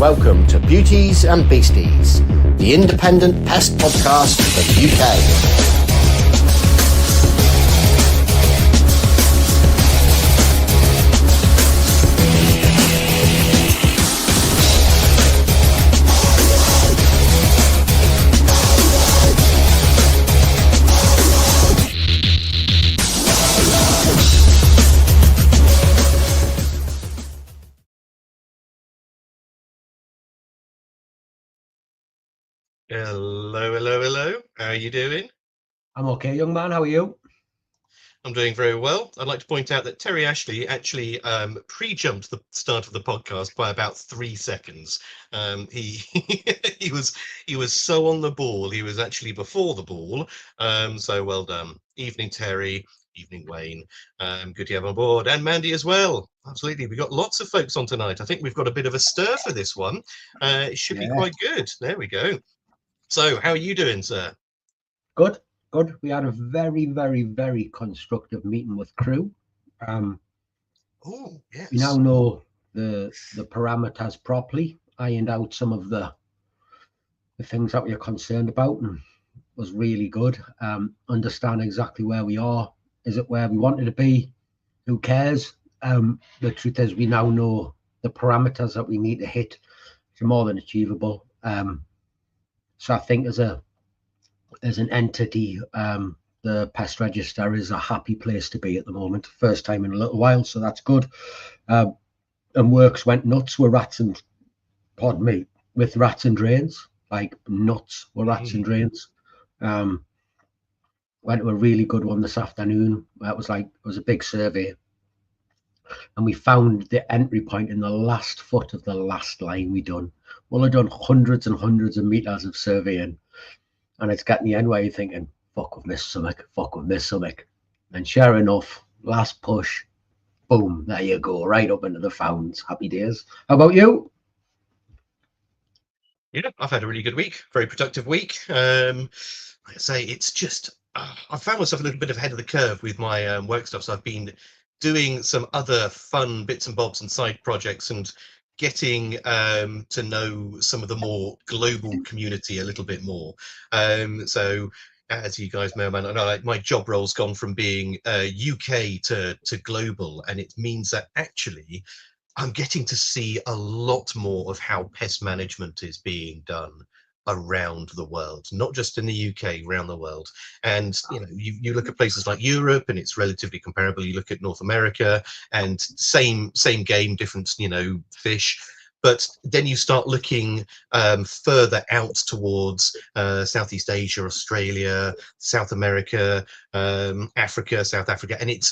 welcome to Beauties and Beasties, the independent pest podcast of the UK. Hello. How are you doing? I'm okay, young man. How are you? I'm doing very well. I'd like to point out that Terry Ashley actually pre-jumped the start of the podcast by about 3 seconds. He he was so on the ball. He was actually before the ball. So well done. Evening, Terry. Evening, Wayne. Good to have on board, and Mandy as well. Absolutely, we've got lots of folks on tonight. I think we've got a bit of a stir for this one. It should be quite good. There we go. So, how are you doing, sir? Good. We had a very constructive meeting with crew. Oh, yes. We now know the parameters properly, ironed out some of the things that we are concerned about, and was really good. Understand exactly where we are. Is it where we wanted to be? Who cares? The truth is, we now know the parameters that we need to hit. It's more than achievable. So I think as an entity, the pest register is a happy place to be at the moment. First time in a little while, so that's good. And works went nuts with rats and drains, like nuts with rats and drains. Went to a really good one this afternoon. It was a big survey, and we found the entry point in the last foot of the last line we done. Well, I've done hundreds and hundreds of meters of surveying, and it's getting the end where you're thinking, fuck, we've missed something. And sure enough, last push, boom, there you go, right up into the founds. Happy days. How about you? Yeah, I've had a really good week, very productive week. Like I say, it's just, I found myself a little bit ahead of the curve with my work stuff. So I've been doing some other fun bits and bobs and side projects and getting to know some of the more global community a little bit more. So as you guys may or may not know, my job role's gone from being UK to global, and it means that actually I'm getting to see a lot more of how pest management is being done around the world, not just in the UK, around the world. And you look at places like Europe and it's relatively comparable. You look at North America and same game, different fish. But then you start looking further out towards Southeast Asia, Australia, South America, Africa, South Africa, and it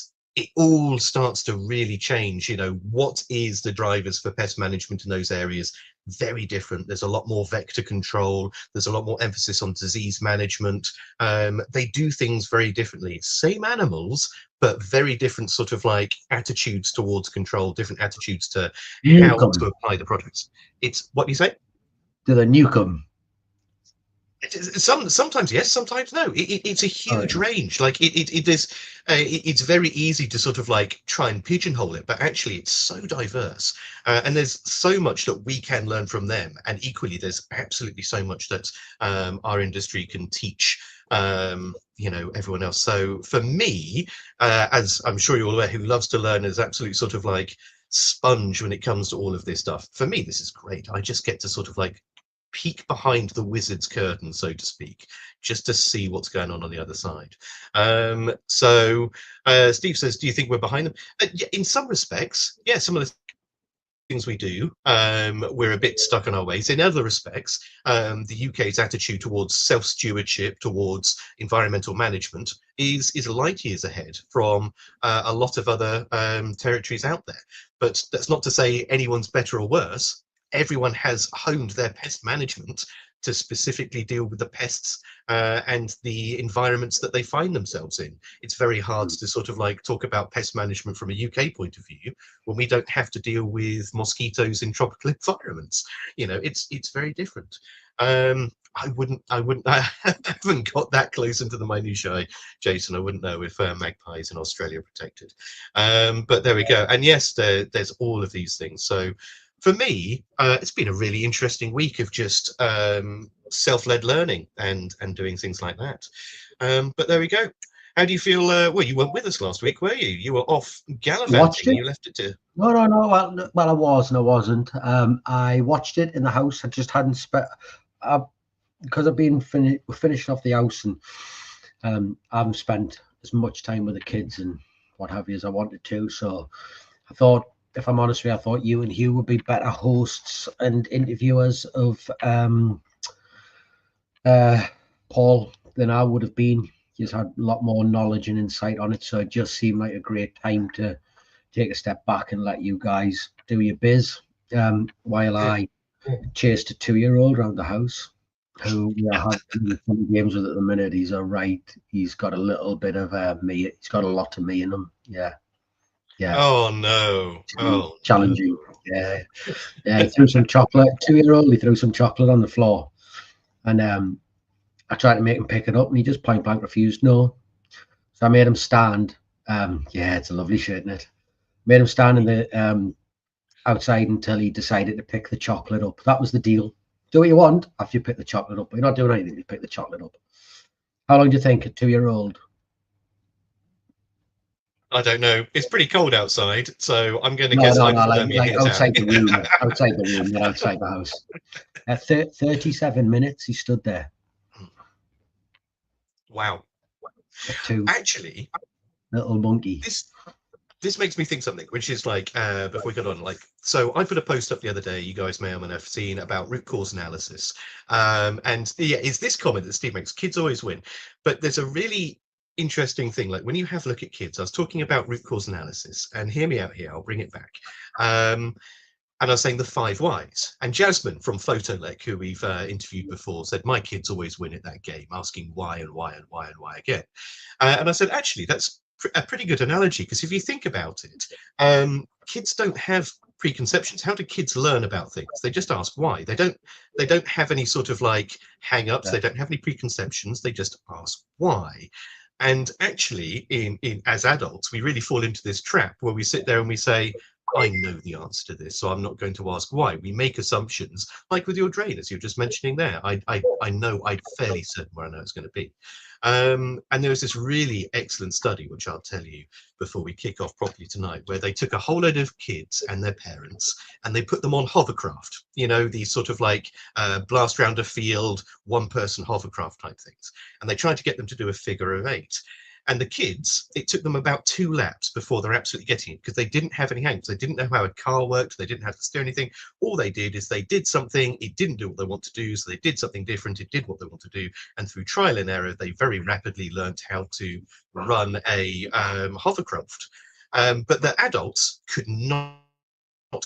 all starts to really change. What is the drivers for pest management in those areas? Very different. There's a lot more vector control. There's a lot more emphasis on disease management. They do things very differently. Same animals, but very different sort of attitudes towards control, different attitudes to how to apply the products. It's what you say? Do they nuke them? Sometimes yes, sometimes no. It's a huge range. It's very easy to sort of try and pigeonhole it, but actually it's so diverse, and there's so much that we can learn from them, and equally there's absolutely so much that our industry can teach everyone else. So for me, as I'm sure you're all aware, who loves to learn, is absolute sort of sponge when it comes to all of this stuff. For me, this is great. I just get to sort of peek behind the wizard's curtain, so to speak, just to see what's going on the other side. So Steve says, do you think we're behind them? In some respects, yeah, some of the things we do, we're a bit stuck in our ways. In other respects, the UK's attitude towards self-stewardship, towards environmental management is light years ahead from a lot of other territories out there. But that's not to say anyone's better or worse. Everyone has honed their pest management to specifically deal with the pests and the environments that they find themselves in. It's very hard to sort of talk about pest management from a UK point of view when we don't have to deal with mosquitoes in tropical environments. It's very different. I haven't got that close into the minutiae, Jason. I wouldn't know if magpies in Australia are protected. But there we go. And yes, there's all of these things. So for me, it's been a really interesting week of just self-led learning and doing things like that. But there we go. How do you feel? Well, you weren't with us last week, were you? You were off gallivanting. Watched it? You left it to. No. Well, I was and I wasn't. I watched it in the house. I just hadn't spent because I've been finished off the house, and I haven't spent as much time with the kids and what have you as I wanted to. So I thought, if I'm honest with you, I thought you and Hugh would be better hosts and interviewers of Paul than I would have been. He's had a lot more knowledge and insight on it, so it just seemed like a great time to take a step back and let you guys do your biz while I chased a 2-year-old around the house who we are having some games with at the minute. He's all right. He's got a little bit of me. He's got a lot of me in him. Yeah. Oh no! Oh, challenging. No. Yeah. He threw some chocolate. 2-year-old. He threw some chocolate on the floor, and I tried to make him pick it up, and he just point blank refused. No. So I made him stand. Yeah, it's a lovely shirt, isn't it? Made him stand in the outside until he decided to pick the chocolate up. That was the deal. Do what you want after you pick the chocolate up, but you're not doing anything to pick the chocolate up. How long do you think a 2-year-old? I don't know. It's pretty cold outside, so I'm going to guess like outside the room, outside the room, not outside the house. 37 minutes he stood there. Wow. Actually, little monkey. This makes me think something, which is like, before we get on, like, so I put a post up the other day, you guys may or may not have seen, about root cause analysis. And yeah, it's this comment that Steve makes, kids always win. But there's a really interesting thing, like when you have a look at kids, I was talking about root cause analysis, and hear me out here, I'll bring it back. And I was saying the 5 whys. And Jasmine from Photolec, who we've interviewed before, said, my kids always win at that game, asking why and why and why and why again. And I said, actually, that's a pretty good analogy, because if you think about it, kids don't have preconceptions. How do kids learn about things? They just ask why. They don't have any sort of like hang-ups. They don't have any preconceptions. They just ask why. And actually, in as adults, we really fall into this trap where we sit there and we say, I know the answer to this, so I'm not going to ask why. We make assumptions, like with your drain, as you're just mentioning there. I know, I'm fairly certain where I know it's going to be. And there was this really excellent study, which I'll tell you before we kick off properly tonight, where they took a whole load of kids and their parents, and they put them on hovercraft, you know, these sort of like blast round a field, 1-person hovercraft type things. And they tried to get them to do a figure of 8. And the kids, it took them about 2 laps before they're absolutely getting it, because they didn't have any hangs. They didn't know how a car worked. They didn't have to steer anything. All they did is they did something. It didn't do what they want to do. So they did something different. It did what they want to do. And through trial and error, they very rapidly learned how to run a hovercraft. But the adults could not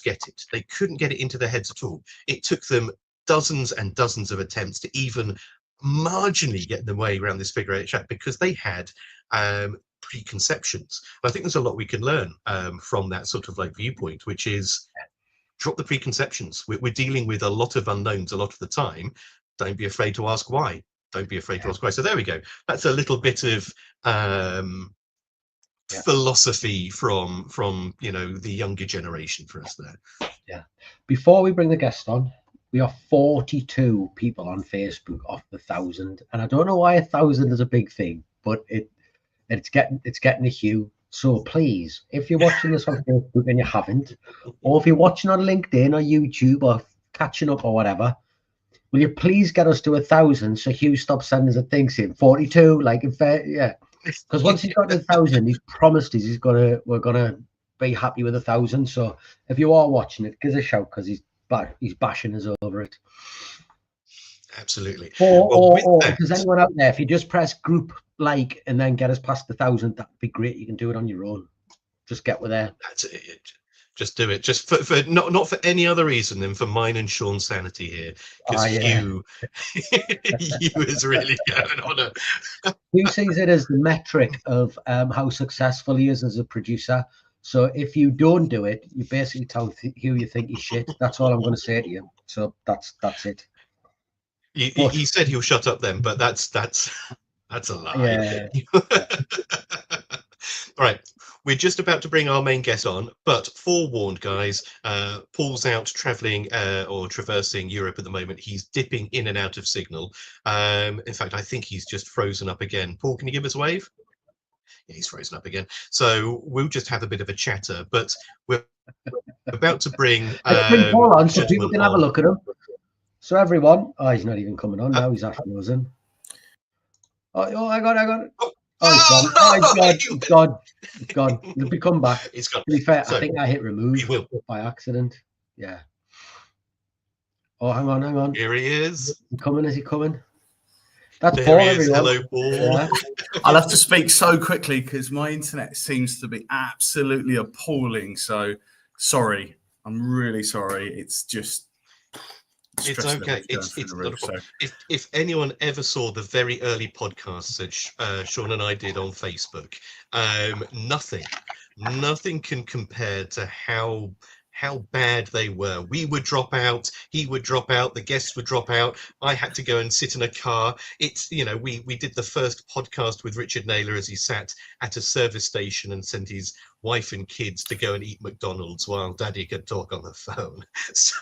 get it. They couldn't get it into their heads at all. It took them dozens and dozens of attempts to even marginally get their way around this figure 8 shape, because they had preconceptions. I think there's a lot we can learn from that sort of like viewpoint, which is drop the preconceptions. We're dealing with a lot of unknowns a lot of the time. Don't be afraid to ask why. Don't be afraid to ask why. So there we go. That's a little bit of philosophy from you know, the younger generation for us there. Yeah. Before we bring the guest on, we are 42 people on Facebook off the 1,000, and I don't know why 1,000 is a big thing, but it's getting a hue. So please, if you're watching this on Facebook and you haven't, or if you're watching on LinkedIn or YouTube or catching up or whatever, will you please get us to 1,000 so Hugh stops sending us a thing saying 42? Like, yeah, because once he's got to 1,000, he's promised us we're gonna be happy with 1,000. So if you are watching it, give us a shout, because he's bashing us over it. Absolutely. Or if there's anyone out there, if you just press group like and then get us past 1,000, that'd be great. You can do it on your own. Just get with there. That's it. Just do it. Just for not for any other reason than for mine and Sean's sanity here, because Hugh is really going on a. Hugh sees it as the metric of how successful he is as a producer. So if you don't do it, you basically tell Hugh you think he's shit. That's all I'm going to say to you. So that's it. He said he'll shut up then, but that's a lie. Yeah. All right. we're just about to bring our main guest on, but forewarned, guys, Paul's out traveling or traversing Europe at the moment. He's dipping in and out of signal. In fact, I think he's just frozen up again. Paul, can you give us a wave? Yeah, he's frozen up again. So we'll just have a bit of a chatter, but we're about to bring Paul on so people gentleman can have a on. look at him. So everyone, he's not even coming on now. He's actually frozen. Oh, I got it. Oh, he's gone. Oh, he's gone. He'll be come back. It's gone. To be fair, So, I think I hit remove by accident. Yeah. Oh, hang on. Here he is. Is he coming? Is he coming? That's There Paul, he is. everyone. Hello, Paul. Yeah. I'll have to speak so quickly because my internet seems to be absolutely appalling. So sorry. I'm really sorry. It's just... It's okay. It's not a problem. If anyone ever saw the very early podcasts that Sean and I did on Facebook, nothing can compare to how bad they were. We would drop out, he would drop out, the guests would drop out. I had to go and sit in a car. It's, we did the first podcast with Richard Naylor as he sat at a service station and sent his wife and kids to go and eat McDonald's while Daddy could talk on the phone. So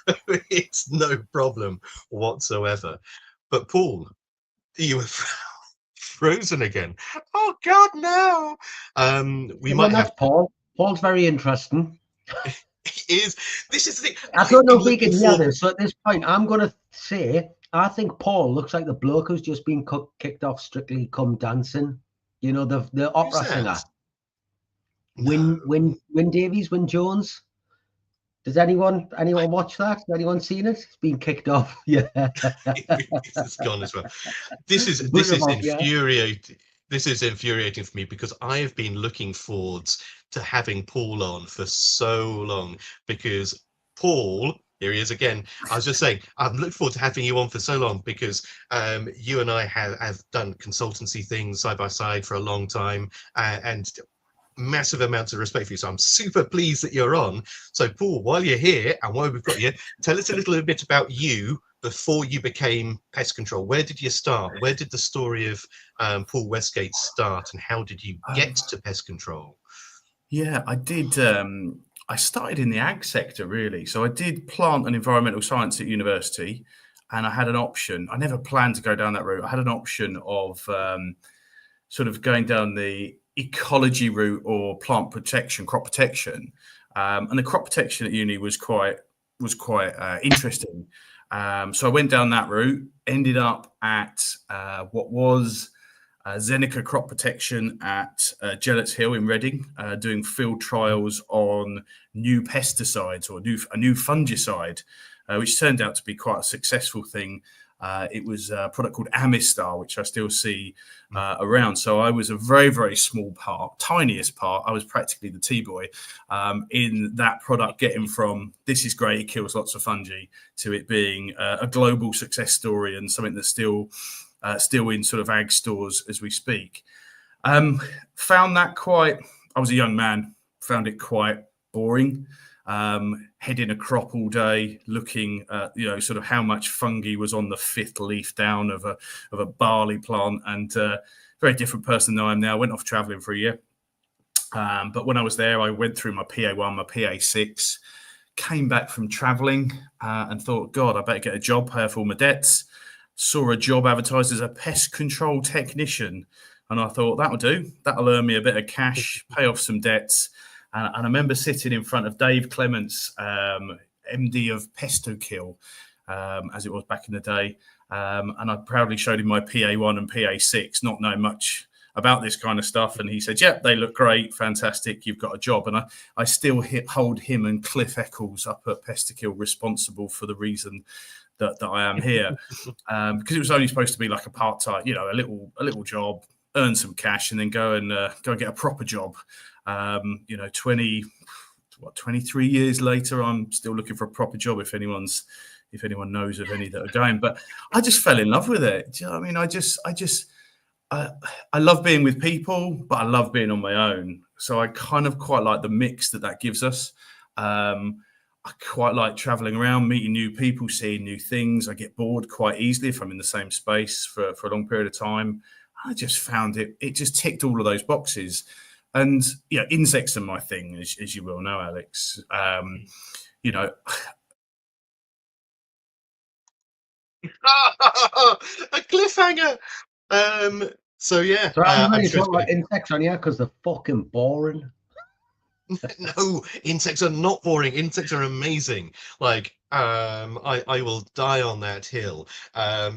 it's no problem whatsoever. But Paul, you were frozen again. Oh God, no. That's Paul. Paul's very interesting. This is the thing. I don't know if we can hear this. So at this point, I'm going to say I think Paul looks like the bloke who's just been kicked off Strictly Come Dancing. You know, the opera singer. Win Davies, Win Jones. Does anyone watch that? Has anyone seen it? It's been kicked off. Yeah, it's gone as well. This is infuriating. This is infuriating for me because I have been looking forwards to having Paul on for so long, because Paul, here he is again. I was just saying, I'm looking forward to having you on for so long because you and I have done consultancy things side by side for a long time, and massive amounts of respect for you. So I'm super pleased that you're on. So Paul, while you're here and while we've got you, tell us a little bit about you before you became Pest Control. Where did you start? Where did the story of Paul Westgate start, and how did you get to Pest Control? Yeah, I did. I started in the ag sector, really. So I did plant and environmental science at university, and I had an option. I never planned to go down that route. I had an option of sort of going down the ecology route or plant protection, crop protection. And the crop protection at uni was quite interesting. So I went down that route, ended up at what was Zeneca Crop Protection at Gillett's Hill in Reading, doing field trials on new pesticides or a new fungicide, which turned out to be quite a successful thing. It was a product called Amistar, which I still see around. So I was a very, very small part, tiniest part. I was practically the T-boy in that product, getting from this is great, it kills lots of fungi, to it being a global success story and something that's still in sort of ag stores as we speak. Found that I was a young man, found it quite boring. Heading a crop all day, looking at sort of how much fungi was on the fifth leaf down of a barley plant, and very different person than I am now. Went off traveling for a year, but when I was there, I went through my PA1, my PA6, came back from traveling, and thought, God, I better get a job, pay off all my debts. Saw a job advertised as a pest control technician, and I thought that'll do. That'll earn me a bit of cash, pay off some debts. And I remember sitting in front of Dave Clements, MD of Pestokill, as it was back in the day. And I proudly showed him my PA1 and PA6, not knowing much about this kind of stuff. And he said, yeah, they look great. Fantastic. You've got a job. And I still hold him and Cliff Eccles up at Pestokill responsible for the reason that I am here. Because it was only supposed to be like a part-time, a little job, earn some cash, and then go and get a proper job. 23 years later, I'm still looking for a proper job. If anyone knows of any that are going, but I just fell in love with it. Do you know what I mean? I love being with people, but I love being on my own. So I kind of quite like the mix that gives us. I quite like traveling around, meeting new people, seeing new things. I get bored quite easily if I'm in the same space for a long period of time. I just found it just ticked all of those boxes. And yeah, insects are my thing, as you will know, Alex. You know, a cliffhanger. So yeah, So I'm I'm ready to sure talk it's about insects on here because they're fucking boring. no, insects are not boring. Insects are amazing. Like, I will die on that hill.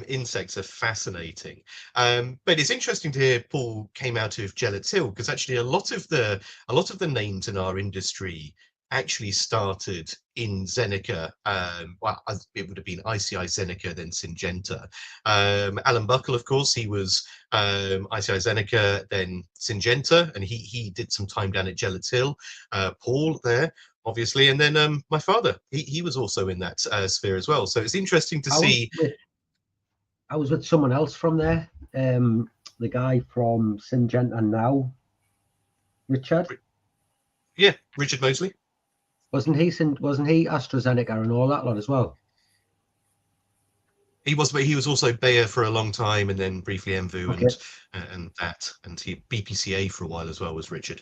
Insects are fascinating. But it's interesting to hear Paul came out of Gillett's Hill, because actually a lot of the names in our industry actually started in Zeneca. Well, it would have been ICI Zeneca, then Syngenta. Alan Buckle, of course, he was ICI Zeneca, then Syngenta, and he did some time down at Gillett's Hill. Paul there, obviously, and then my father, he was also in that sphere as well. So it's interesting to see. I was with someone else from there, the guy from Syngenta now, Richard. Yeah, Richard Mosley. Wasn't he AstraZeneca and all that lot as well? He was, but he was also Bayer for a long time, and then briefly Envu, Okay. and he BPCA for a while as well was Richard.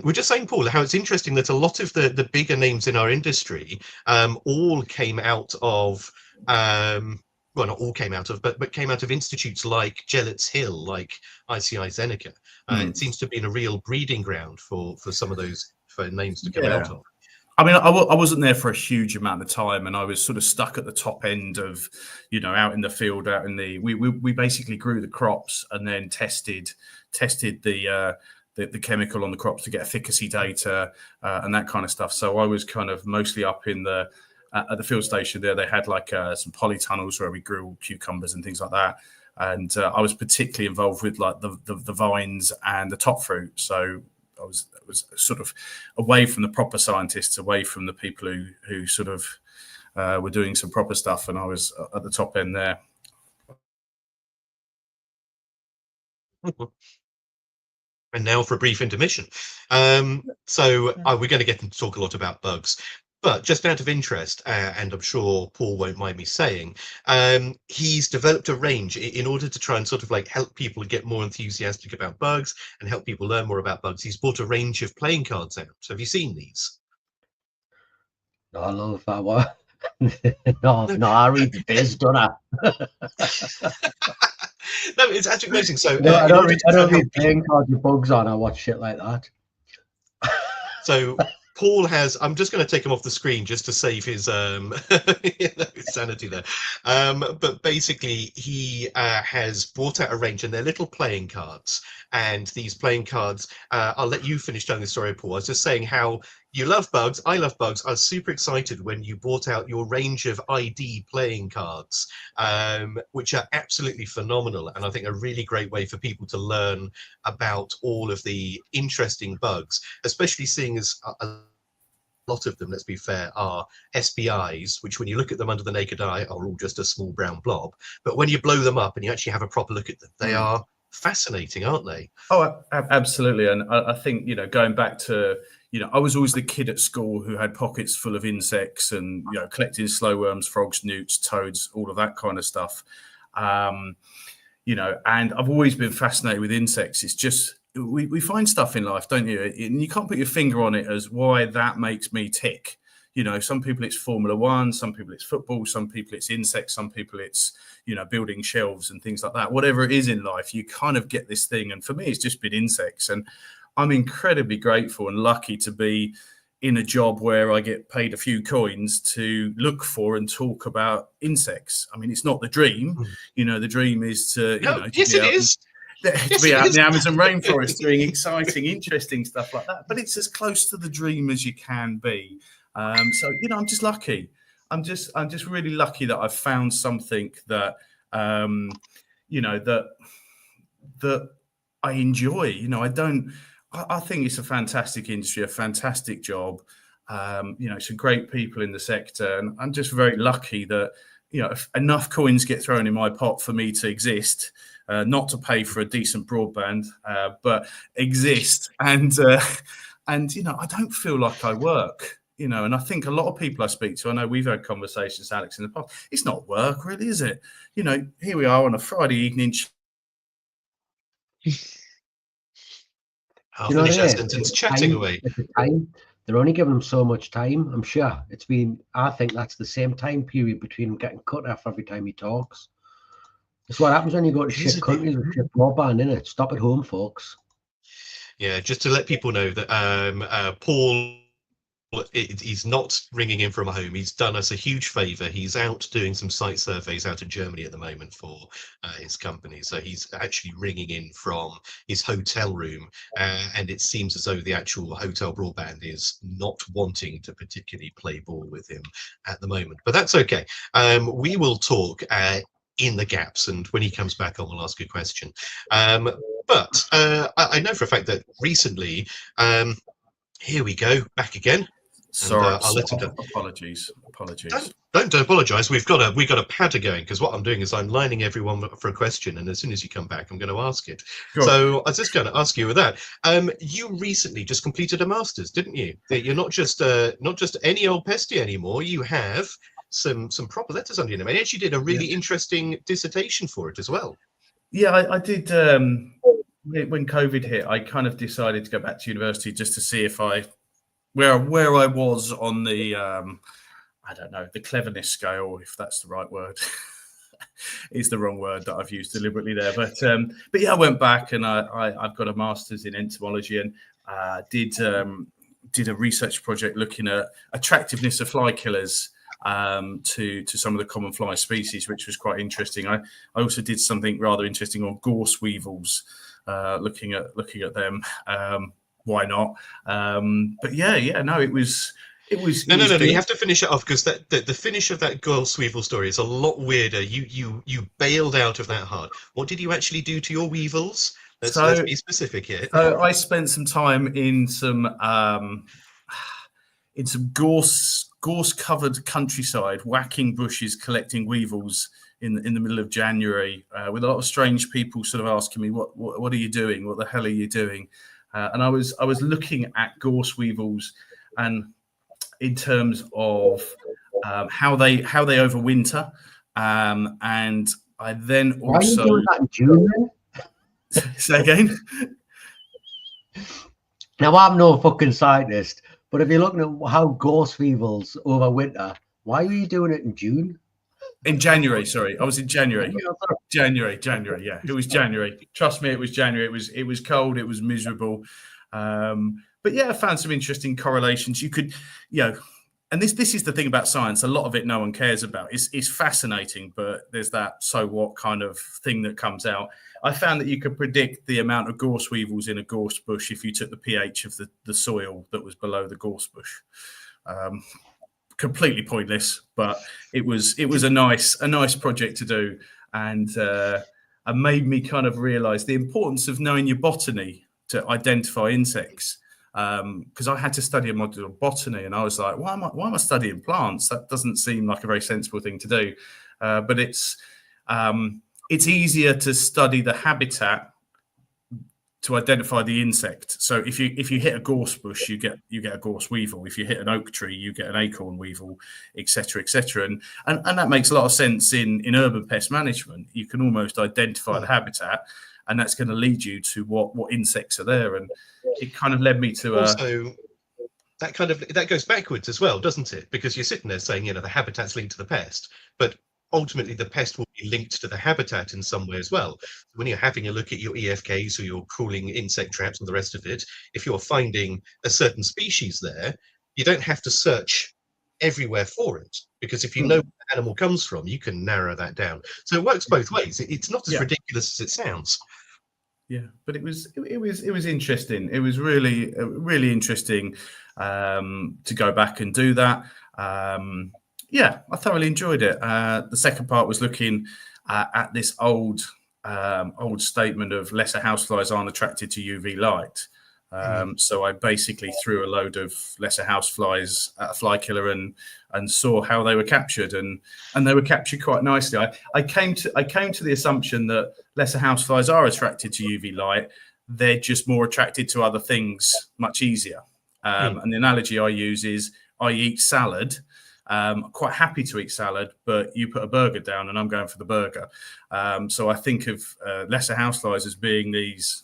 We're just saying, Paul, how it's interesting that a lot of the bigger names in our industry all came out of well, not all came out of, but came out of institutes like Gillett's Hill, like ICI Zeneca. It seems to have been a real breeding ground for some of those names to come out of. I mean, I wasn't there for a huge amount of time, and I was sort of stuck at the top end of, you know, out in the field, out in the. We basically grew the crops and then tested the chemical on the crops to get efficacy data and that kind of stuff. So I was kind of mostly up in the at the field station there. They had like some polytunnels where we grew cucumbers and things like that. And I was particularly involved with like the vines and the top fruit. So I was sort of away from the proper scientists, away from the people who sort of were doing some proper stuff, and I was at the top end there. And now for a brief intermission. So we're going to get them to talk a lot about bugs. But just out of interest, and I'm sure Paul won't mind me saying, he's developed a range in order to try and sort of like help people get more enthusiastic about bugs and help people learn more about bugs. He's brought a range of playing cards out. So have you seen these? No, I love that one. no, I read the biz, don't I? No, it's actually amazing. So I don't read playing cards with bugs on. I watch shit like that. So Paul has, I'm just going to take him off the screen just to save his his sanity there. But basically, he has brought out a range, and they're little playing cards. And these playing cards, I'll let you finish telling the story, Paul. I was just saying how you love bugs. I love bugs. I was super excited when you brought out your range of ID playing cards, which are absolutely phenomenal. And I think a really great way for people to learn about all of the interesting bugs, especially seeing as a lot of them, let's be fair, are SBIs, which when you look at them under the naked eye are all just a small brown blob. But when you blow them up and you actually have a proper look at them, they are fascinating, aren't they? Oh, absolutely. And I think, you know, going back to, you know, I was always the kid at school who had pockets full of insects and, you know, collecting slow worms, frogs, newts, toads, all of that kind of stuff. You know, and I've always been fascinated with insects. It's just, we find stuff in life, don't you? And you can't put your finger on it as why that makes me tick. You know, some people it's Formula One, some people it's football, some people it's insects, some people it's, you know, building shelves and things like that. Whatever it is in life, you kind of get this thing. And for me, it's just been insects. And I'm incredibly grateful and lucky to be in a job where I get paid a few coins to look for and talk about insects. I mean, it's not the dream. You know, the dream is to, yes, it is. To be out in the Amazon rainforest doing exciting, interesting stuff like that. But it's as close to the dream as you can be. So, you know, I'm just lucky. I'm just really lucky that I've found something that, you know, that I enjoy. You know, I think it's a fantastic industry, a fantastic job. You know, some great people in the sector, and I'm just very lucky that, you know, if enough coins get thrown in my pot for me to exist, not to pay for a decent broadband, but exist. And you know, I don't feel like I work. You know, and I think a lot of people I speak to, I know we've had conversations, Alex, in the past. It's not work, really, is it? You know, here we are on a Friday evening. I'll Do you know what finish it that is? sentence It's chatting time. away. It's the time. They're only giving them so much time. I'm sure it's been. I think that's the same time period between him getting cut off every time he talks. It's what happens when you go to It is shit a bit. countries with shit broadband, innit? Stop at home, folks. Yeah, just to let people know that Paul, he's not ringing in from home. He's done us a huge favour. He's out doing some site surveys out in Germany at the moment for his company. So he's actually ringing in from his hotel room, and it seems as though the actual hotel broadband is not wanting to particularly play ball with him at the moment. But that's okay. We will talk in the gaps, and when he comes back on, we'll ask a question. But I know for a fact that recently, here we go, back again. Sorry, I'll let him apologies. Don't apologise. We've got a patter going, because what I'm doing is I'm lining everyone for a question, and as soon as you come back, I'm going to ask it. Sure. So I was just going to ask you with that. You recently just completed a master's, didn't you? That you're not just any old pesty anymore. You have some proper letters under your name. And you actually did a really interesting dissertation for it as well. Yeah, I did. When COVID hit, I kind of decided to go back to university just to see if where I was on the I don't know, the cleverness scale, if that's the right word. It's the wrong word that I've used deliberately there, but yeah, I went back and I've got a master's in entomology and did a research project looking at attractiveness of fly killers to some of the common fly species, which was quite interesting. I also did something rather interesting on gorse weevils, looking at them. Why not? But yeah, no, it was. No. You have to finish it off, because the finish of that gorse weevil story is a lot weirder. You bailed out of that hard. What did you actually do to your weevils? Let's be specific here. So I spent some time in some gorse covered countryside, whacking bushes, collecting weevils in the middle of January, with a lot of strange people sort of asking me, what are you doing? What the hell are you doing? And I was looking at gorse weevils, and in terms of how they overwinter, and I then Why are you also doing that in June then? say again. Now I'm no fucking scientist, but if you're looking at how gorse weevils overwinter, why were you doing it in June? In January, sorry, I was in January. January, yeah, it was January. Trust me, it was January. It was cold, it was miserable, but yeah, I found some interesting correlations. You could, and this is the thing about science. A lot of it no one cares about. It's fascinating, but there's that so what kind of thing that comes out. I found that you could predict the amount of gorse weevils in a gorse bush if you took the pH of the soil that was below the gorse bush. Completely pointless, but it was a nice project to do, and made me kind of realize the importance of knowing your botany to identify insects, because I had to study a module of botany, and I was like, why am I studying plants? That doesn't seem like a very sensible thing to do, but it's easier to study the habitat to identify the insect. So if you hit a gorse bush, you get a gorse weevil. If you hit an oak tree, you get an acorn weevil, etc., etc. And that makes a lot of sense in urban pest management. You can almost identify the habitat, and that's going to lead you to what insects are there. And it kind of led me to also that goes backwards as well, doesn't it? Because you're sitting there saying, the habitat's linked to the pest, but ultimately the pest will be linked to the habitat in some way as well. When you're having a look at your EFKs or your crawling insect traps and the rest of it, if you're finding a certain species there, you don't have to search everywhere for it, because if you know where the animal comes from, you can narrow that down. So it works both ways. It's not as ridiculous as it sounds. Yeah, but it was interesting. It was really interesting to go back and do that. Yeah, I thoroughly enjoyed it. The second part was looking at this old statement of lesser houseflies aren't attracted to UV light. So I basically threw a load of lesser houseflies at a fly killer and saw how they were captured, and they were captured quite nicely. I came to the assumption that lesser houseflies are attracted to UV light. They're just more attracted to other things much easier. And the analogy I use is I eat salad. I'm quite happy to eat salad, but you put a burger down and I'm going for the burger. So I think of lesser houseflies as being these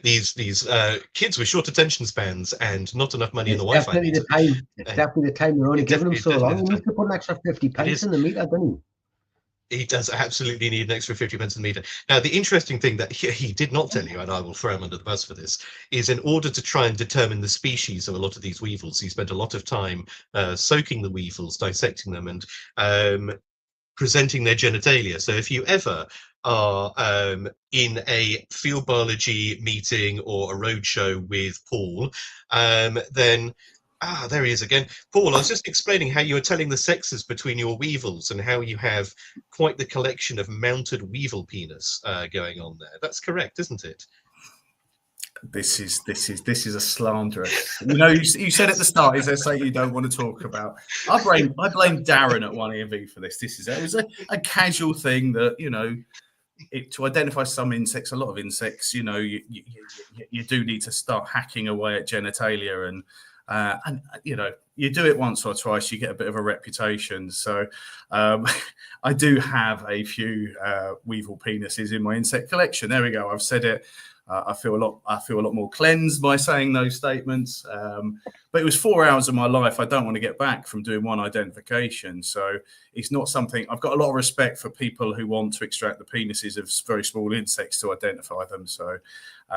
these kids with short attention spans and not enough money in the It's Wi-Fi definitely the meter. time. It's definitely the time. You're only giving them so long. Definitely He the needs time. to put an extra 50 It pence is. in the meter, doesn't He does absolutely need an extra 50 pence a meter. Now, the interesting thing that he did not tell you, and I will throw him under the bus for this, is in order to try and determine the species of a lot of these weevils, he spent a lot of time soaking the weevils, dissecting them, and presenting their genitalia. So if you ever are in a field biology meeting or a roadshow with Paul, then there he is again. Paul, I was just explaining how you were telling the sexes between your weevils and how you have quite the collection of mounted weevil penis going on there. That's correct, isn't it? This is a slanderous. You know, you said at the start, is there something you don't want to talk about? I blame Darren at 1EMV for this. It was a casual thing that, you know, to identify some insects, a lot of insects, you know, you do need to start hacking away at genitalia, and you know, you do it once or twice, you get a bit of a reputation. So I do have a few weevil penises in my insect collection. There we go. I've said it. I feel a lot more cleansed by saying those statements. But it was 4 hours of my life I don't want to get back from doing one identification. So it's not something. I've got a lot of respect for people who want to extract the penises of very small insects to identify them. So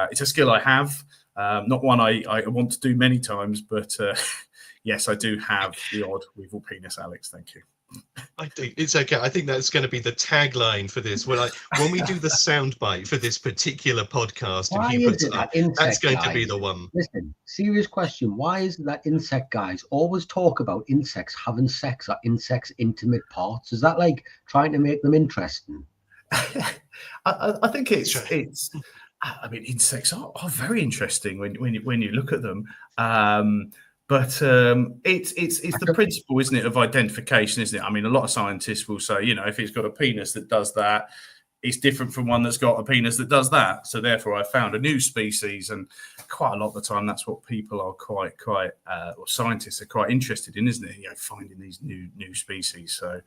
it's a skill I have, not one I want to do many times. But yes, I do have the odd weevil penis, Alex. Thank you. I think it's okay. I think that's going to be the tagline for this. When we do the soundbite for this particular podcast, Why if you is it that insect that's going guys, to be the one. Listen, serious question. Why is it that insect guys always talk about insects having sex at insects' intimate parts? Is that like trying to make them interesting? I think it's. I mean, insects are very interesting when you look at them. But it's the principle, isn't it, of identification, isn't it? I mean, a lot of scientists will say, you know, if it's got a penis that does that, it's different from one that's got a penis that does that. So therefore, I found a new species, and quite a lot of the time, that's what people are quite, or scientists are quite interested in, isn't it? You know, finding these new species. So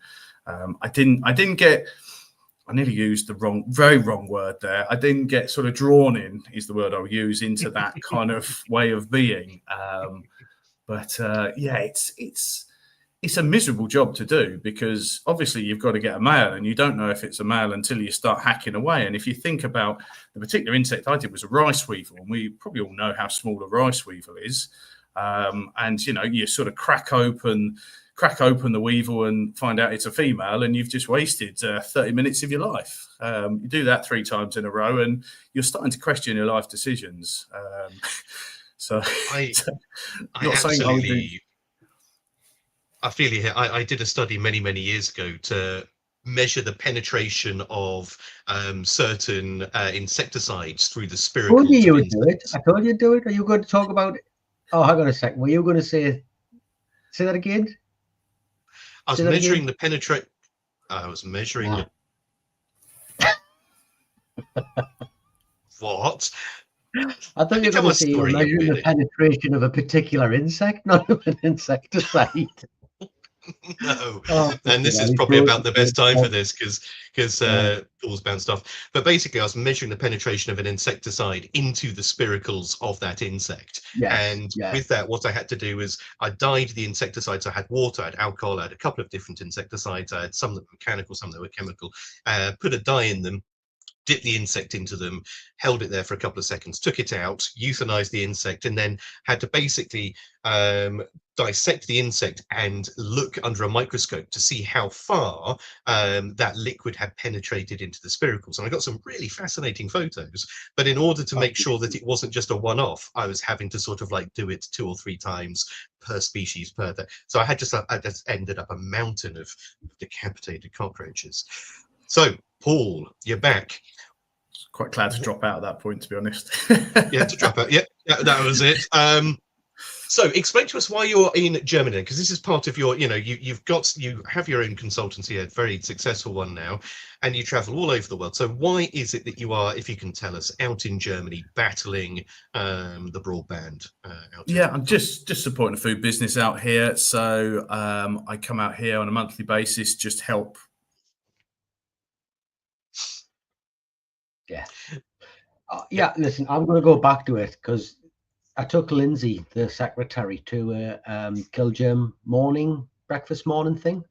I didn't get. I nearly used the very wrong word there. I didn't get sort of drawn in, is the word I'll use, into that kind of way of being. But yeah, it's a miserable job to do, because obviously you've got to get a male, and you don't know if it's a male until you start hacking away. And if you think about the particular insect I did was a rice weevil, and we probably all know how small a rice weevil is. And you know, you sort of crack open the weevil and find out it's a female, and you've just wasted 30 minutes of your life. You do that 3 times in a row, and you're starting to question your life decisions. So I feel you here. I did a study many years ago to measure the penetration of certain insecticides through the spiracles. Told you would do it. I told you to do it. Are you going to talk about it? Oh, hang on a second. Were you going to say that again? I was measuring the penetration. I was measuring what? I thought you were going to say you were measuring the penetration of a particular insect, not of an insecticide. No, and this is probably about the best time for this, because Paul's bounced off. But basically, I was measuring the penetration of an insecticide into the spiracles of that insect. With that, what I had to do was I dyed the insecticides. I had water, I had alcohol, I had a couple of different insecticides. I had some that were mechanical, some that were chemical. Put a dye in them, dipped the insect into them, held it there for a couple of seconds, took it out, euthanized the insect, and then had to basically dissect the insect and look under a microscope to see how far that liquid had penetrated into the spiracles. And I got some really fascinating photos, but in order to make sure that it wasn't just a one-off, I was having to sort of like do it 2 or 3 times per species per day. So I just ended up a mountain of decapitated cockroaches. So Paul, you're back. Quite glad to drop out at that point, to be honest. Yeah, to drop out. Yeah, that was it. So explain to us why you're in Germany, because this is part of your, you have your own consultancy, a very successful one now, and you travel all over the world. So why is it that you are, if you can tell us, out in Germany battling the broadband? I'm just supporting the food business out here. So I come out here on a monthly basis, just help. Yeah. Yeah, listen, I'm going to go back to it because I took Lindsay, the secretary, to a kill germ breakfast morning thing.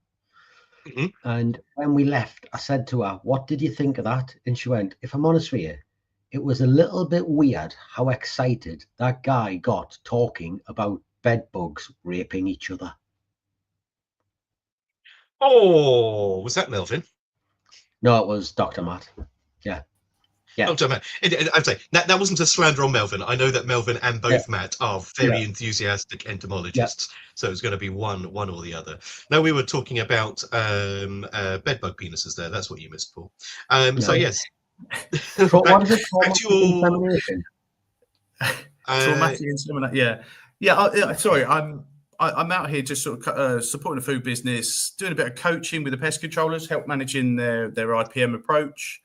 Mhm. And when we left, I said to her, "What did you think of that?" And she went, "If I'm honest with you, it was a little bit weird how excited that guy got talking about bed bugs raping each other." Oh, was that Melvin? No, it was Dr. Matt. Yeah. Yeah. Oh, Matt. I'd say that wasn't a slander on Melvin. I know that Melvin and Yeah. both Matt are Yeah. very enthusiastic Yeah. entomologists, so it's going to be one or the other. No, we were talking about bedbug penises there. That's what you missed, Paul. So No. yes, What is it? back to Traumatic your. insemination. Traumatic insemination. Yeah. Sorry, I'm out here just sort of supporting the food business, doing a bit of coaching with the pest controllers, help managing their IPM approach.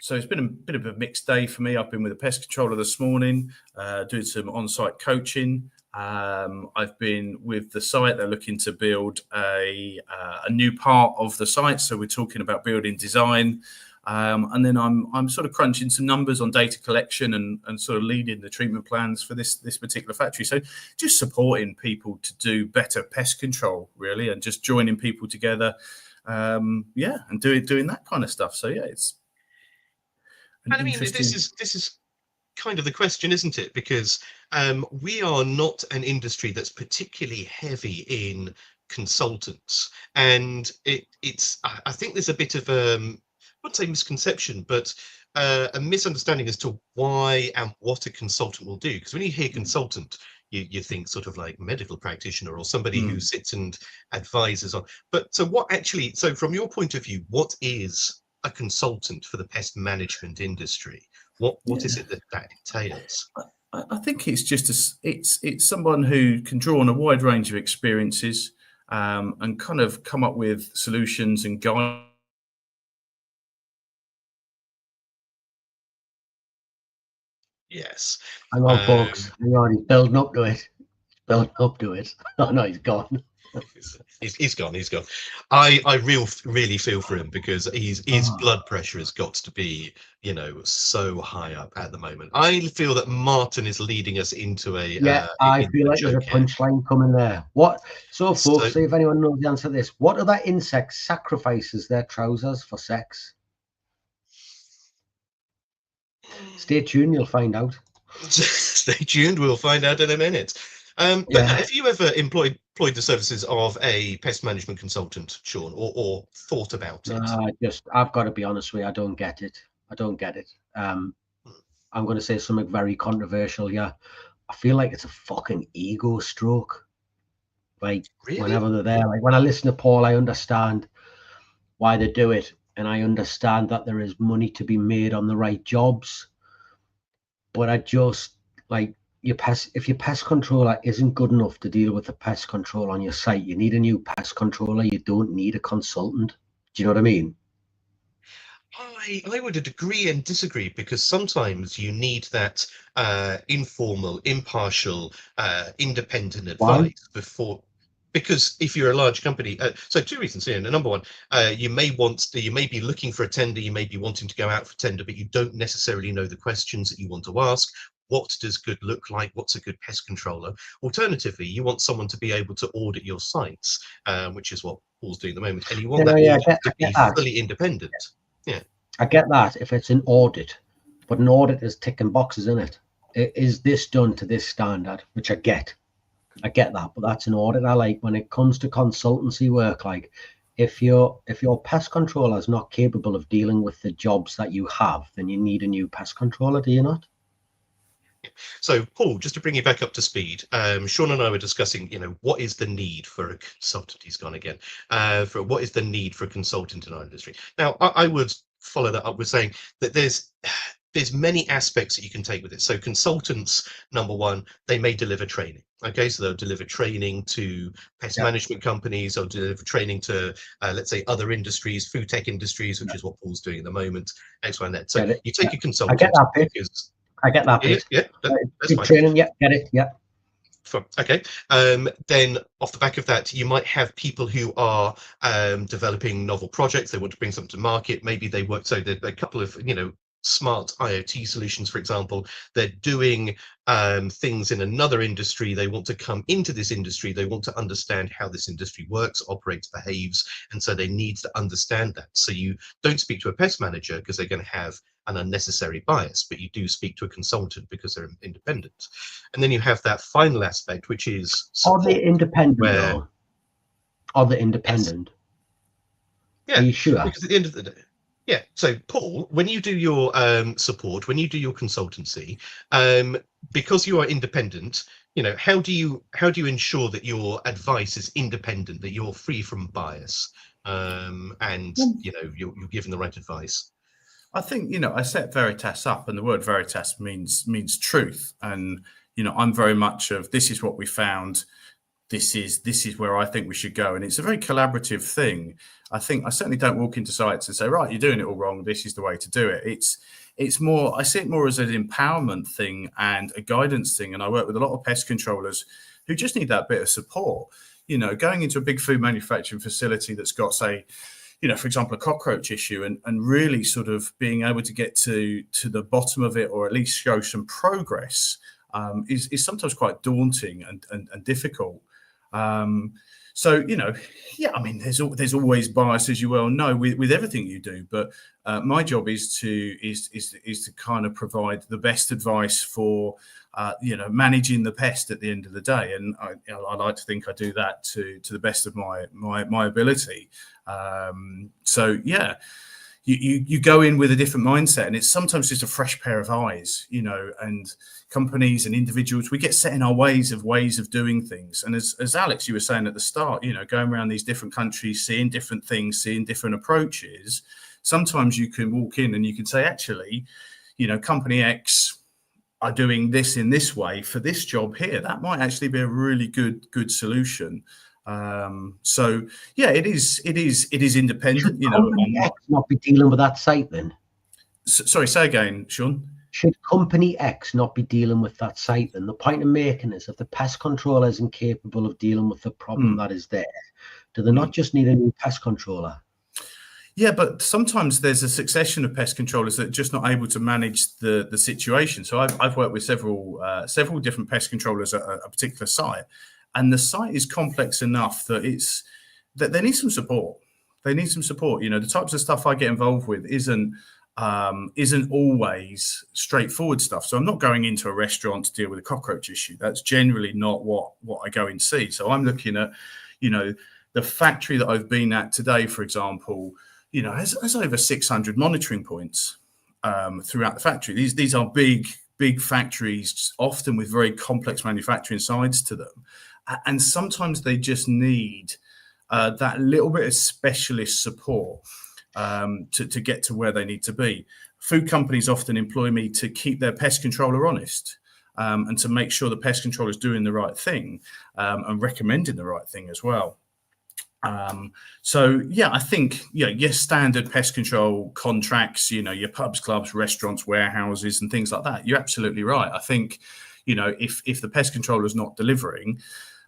So it's been a bit of a mixed day for me. I've been with a pest controller this morning, doing some on-site coaching. I've been with the site. They're looking to build a new part of the site. So we're talking about building design. And then I'm sort of crunching some numbers on data collection and sort of leading the treatment plans for this particular factory. So just supporting people to do better pest control, really, and just joining people together, and doing that kind of stuff. So yeah, it's And I mean, this is kind of the question, isn't it? Because we are not an industry that's particularly heavy in consultants, and I think there's a bit of I wouldn't say misconception, but a misunderstanding as to why and what a consultant will do. Because when you hear consultant, you think sort of like medical practitioner or somebody who sits and advises on. But so from your point of view, what is a consultant for the pest management industry? What is it that entails? I think it's just it's someone who can draw on a wide range of experiences and kind of come up with solutions and guide. Yes. Hang on, folks. Hang on. He's building up to it. Oh, no, he's gone. He's gone. He's gone. I really feel for him because his blood pressure has got to be, so high up at the moment. I feel that Martin is leading us into a I feel like there's a punchline coming there. So folks, see if anyone knows the answer to this. What other insect sacrifices their trousers for sex? Stay tuned, you'll find out. Stay tuned, we'll find out in a minute. But have you ever employed the services of a pest management consultant, Sean, or thought about it? I've got to be honest with you, I don't get it. I'm going to say something very controversial here. I feel like it's a fucking ego stroke. Like, really? Whenever they're there, like when I listen to Paul, I understand why they do it, and I understand that there is money to be made on the right jobs. But I just like if your pest controller isn't good enough to deal with the pest control on your site, you need a new pest controller. You don't need a consultant. Do you know what I mean? I would agree and disagree because sometimes you need that informal, impartial, independent advice before. Because if you're a large company, so two reasons here. Number one, you may be looking for a tender, you may be wanting to go out for tender, but you don't necessarily know the questions that you want to ask. What does good look like? What's a good pest controller? Alternatively, you want someone to be able to audit your sites, which is what Paul's doing at the moment, and you want that audit to be fully independent. Yeah, I get that if it's an audit, but an audit is ticking boxes in it. Is this done to this standard? Which I get that, but that's an audit. I like when it comes to consultancy work. Like, if your pest controller is not capable of dealing with the jobs that you have, then you need a new pest controller. Do you not? So, Paul, just to bring you back up to speed, Sean and I were discussing, what is the need for a consultant? He's gone again. For what is the need for a consultant in our industry? Now, I would follow that up with saying that there's many aspects that you can take with it. So consultants, number one, they may deliver training. Okay, so they'll deliver training to pest management companies, or deliver training to, let's say, other industries, food tech industries, which is what Paul's doing at the moment, X, Y, and Z. So you take a consultant. I get that bit. Yeah, that's fine. Training, get it, Okay. Then off the back of that, you might have people who are developing novel projects. They want to bring something to market. Maybe they work. So there are a couple of smart IoT solutions, for example. They're doing things in another industry. They want to come into this industry. They want to understand how this industry works, operates, behaves, and so they need to understand that. So you don't speak to a pest manager because they're going to have an unnecessary bias, but you do speak to a consultant because they're independent. And then you have that final aspect, which is support, are they independent where, though? Are they independent? yes. Are you sure? Because at the end of the day, yeah. So, Paul, when you do your support, when you do your consultancy, because you are independent, how do you ensure that your advice is independent, that you're free from bias, and you're given the right advice? I think, I set Veritas up, and the word Veritas means truth. And, I'm very much of, this is what we found. This is where I think we should go. And it's a very collaborative thing. I certainly don't walk into sites and say, right, you're doing it all wrong. This is the way to do it. It's more, I see it more as an empowerment thing and a guidance thing. And I work with a lot of pest controllers who just need that bit of support. Going into a big food manufacturing facility that's got, say, for example, a cockroach issue, and really sort of being able to get to the bottom of it, or at least show some progress, is sometimes quite daunting and difficult. So, I mean, there's always bias, as you well know, with everything you do. But my job is to kind of provide the best advice for, managing the pest at the end of the day. And I like to think I do that to the best of my ability. So, yeah. You go in with a different mindset, and it's sometimes just a fresh pair of eyes, and companies and individuals, we get set in our ways of doing things. And as Alex, you were saying at the start, going around these different countries, seeing different things, seeing different approaches, sometimes you can walk in and you can say, actually, company X are doing this in this way for this job here. That might actually be a really good solution. So yeah, it is independent. Should company X not be dealing with that site then? Sorry, say again, Sean. Should company X not be dealing with that site then? The point I'm making is, if the pest controller isn't capable of dealing with the problem that is there, do they not just need a new pest controller? Yeah, but sometimes there's a succession of pest controllers that are just not able to manage the situation. So I've worked with several different pest controllers at a particular site, and the site is complex enough that they need some support. They need some support. The types of stuff I get involved with isn't always straightforward stuff. So I'm not going into a restaurant to deal with a cockroach issue. That's generally not what I go and see. So I'm looking at, the factory that I've been at today, for example, has over 600 monitoring points throughout the factory. These are big factories, often with very complex manufacturing sides to them. And sometimes they just need that little bit of specialist support to get to where they need to be. Food companies often employ me to keep their pest controller honest, and to make sure the pest controller is doing the right thing, and recommending the right thing as well. So yeah, I think your standard pest control contracts, your pubs, clubs, restaurants, warehouses, and things like that. You're absolutely right. I think if the pest controller is not delivering,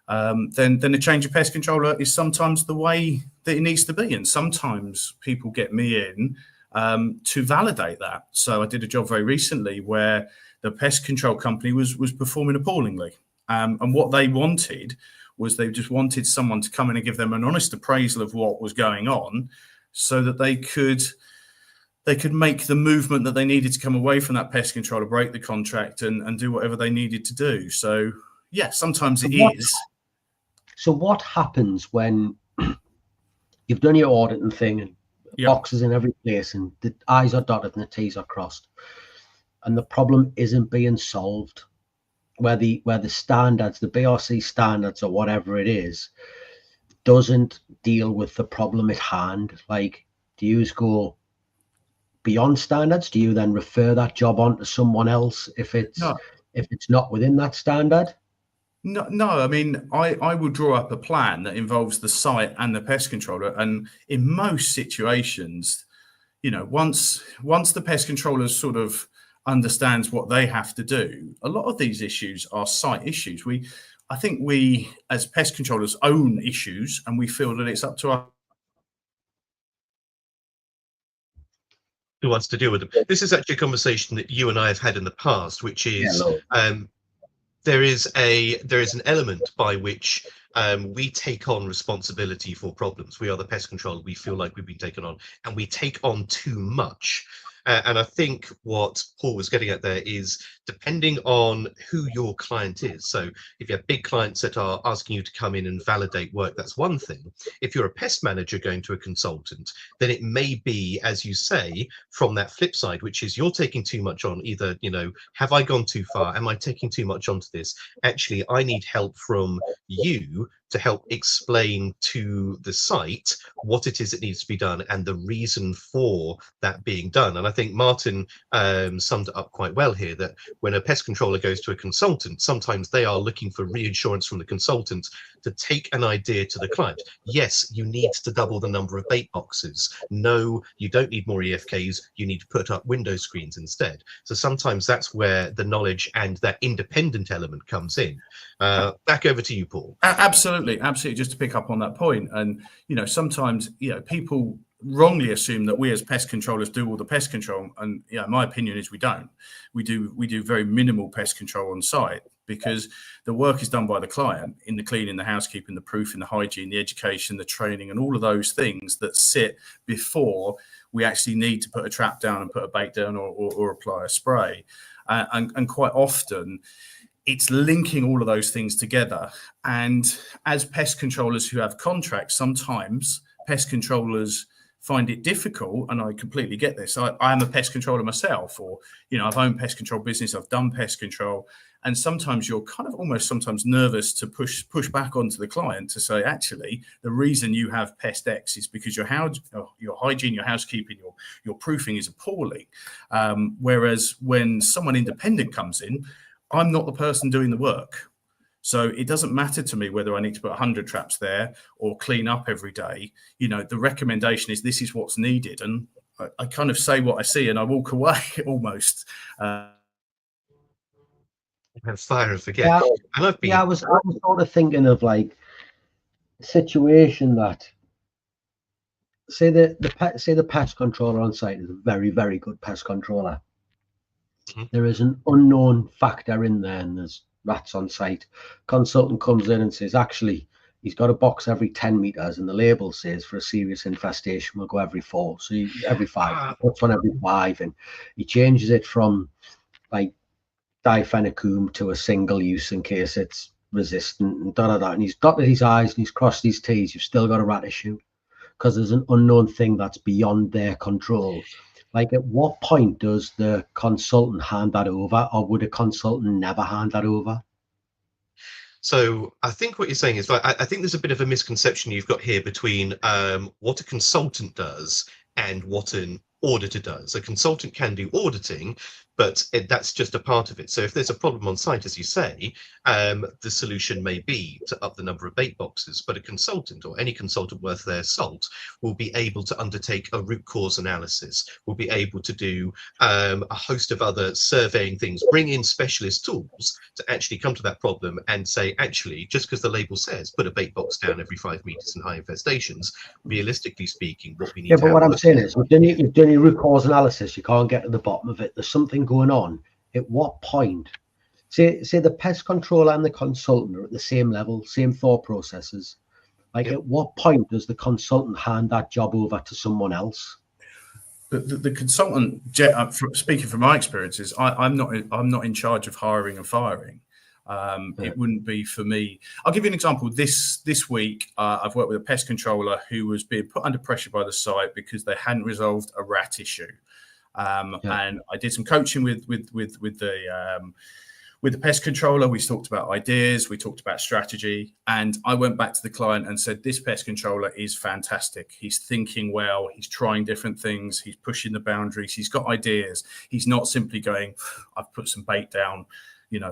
then a change of pest controller is sometimes the way that it needs to be. And sometimes people get me in to validate that. So I did a job very recently where the pest control company was performing appallingly. And what they wanted was, they just wanted someone to come in and give them an honest appraisal of what was going on, so that they could make the movement that they needed to come away from that pest controller, break the contract, and do whatever they needed to do. So yeah, sometimes it is. So what happens when you've done your audit and thing, and boxes in every place, and the I's are dotted and the T's are crossed, and the problem isn't being solved, where the standards, the BRC standards or whatever it is, doesn't deal with the problem at hand? Like, do you go beyond standards? Do you then refer that job on to someone else if it's not within that standard? No. I mean, I will draw up a plan that involves the site and the pest controller, and in most situations, once the pest controller sort of understands what they have to do, a lot of these issues are site issues. I think we as pest controllers own issues, and we feel that it's up to us who wants to deal with them. This is actually a conversation that you and I have had in the past, which is there is an element by which we take on responsibility for problems. We are the pest controller. We feel like we've been taken on, and we take on too much. And I think what Paul was getting at there is depending on who your client is. So if you have big clients that are asking you to come in and validate work, that's one thing. If you're a pest manager going to a consultant, then it may be, as you say, from that flip side, which is you're taking too much on. Either, have I gone too far? Am I taking too much onto this? Actually, I need help from you to help explain to the site what it is that needs to be done and the reason for that being done. And I think Martin summed it up quite well here, that when a pest controller goes to a consultant, sometimes they are looking for reassurance from the consultant to take an idea to the client. Yes, you need to double the number of bait boxes. No, you don't need more EFKs. You need to put up window screens instead. So sometimes that's where the knowledge and that independent element comes in. Back over to you, Paul. Absolutely. Just to pick up on that point. And, sometimes, people wrongly assume that we as pest controllers do all the pest control. And, my opinion is we don't. We do very minimal pest control on site, because the work is done by the client in the cleaning, the housekeeping, the proofing, the hygiene, the education, the training, and all of those things that sit before we actually need to put a trap down and put a bait down or apply a spray. And quite often, it's linking all of those things together. And as pest controllers who have contracts, sometimes pest controllers find it difficult, and I completely get this. I am a pest controller myself, or, I've owned pest control business, I've done pest control. And sometimes you're kind of almost sometimes nervous to push back onto the client to say, actually, the reason you have pest X is because your hygiene, your housekeeping, your proofing is appalling. Whereas when someone independent comes in, I'm not the person doing the work. So it doesn't matter to me whether I need to put 100 traps there or clean up every day. The recommendation is this is what's needed. And I kind of say what I see and I walk away almost. And fire and forget. Yeah, And I was sort of thinking of like a situation that, say the pest controller on site is a very, very good pest controller. Mm-hmm. There is an unknown factor in there, and there's rats on site. Consultant comes in and says, actually, he's got a box every 10 meters, and the label says for a serious infestation we'll go every 4. So every 5. He puts one every 5, and he changes it from like difenicum to a single use in case it's resistant, and and he's dotted his I's and he's crossed his T's. You've still got a rat issue because there's an unknown thing that's beyond their control. Like, at what point does the consultant hand that over, or would a consultant never hand that over? So I think what you're saying is, I think there's a bit of a misconception you've got here between what a consultant does and what an auditor does. A consultant can do auditing, but that's just a part of it. So if there's a problem on site, as you say, the solution may be to up the number of bait boxes, but a consultant, or any consultant worth their salt, will be able to undertake a root cause analysis, will be able to do a host of other surveying things, bring in specialist tools to actually come to that problem and say, actually, just because the label says put a bait box down every 5 meters in high infestations, realistically speaking, what we need to but what I'm saying is, you've done your root cause analysis, you can't get to the bottom of it. There's something going on. At what point, say the pest controller and the consultant are at the same level, same thought processes, like, at what point does the consultant hand that job over to someone else? The consultant, speaking from my experiences, I'm not in charge of hiring and firing. It wouldn't be for me. I'll give you an example. This week, I've worked with a pest controller who was being put under pressure by the site because they hadn't resolved a rat issue. And I did some coaching with the pest controller. We talked about ideas, we talked about strategy, and I went back to the client and said, this pest controller is fantastic. He's thinking well, he's trying different things, he's pushing the boundaries, he's got ideas. He's not simply going, I've put some bait down,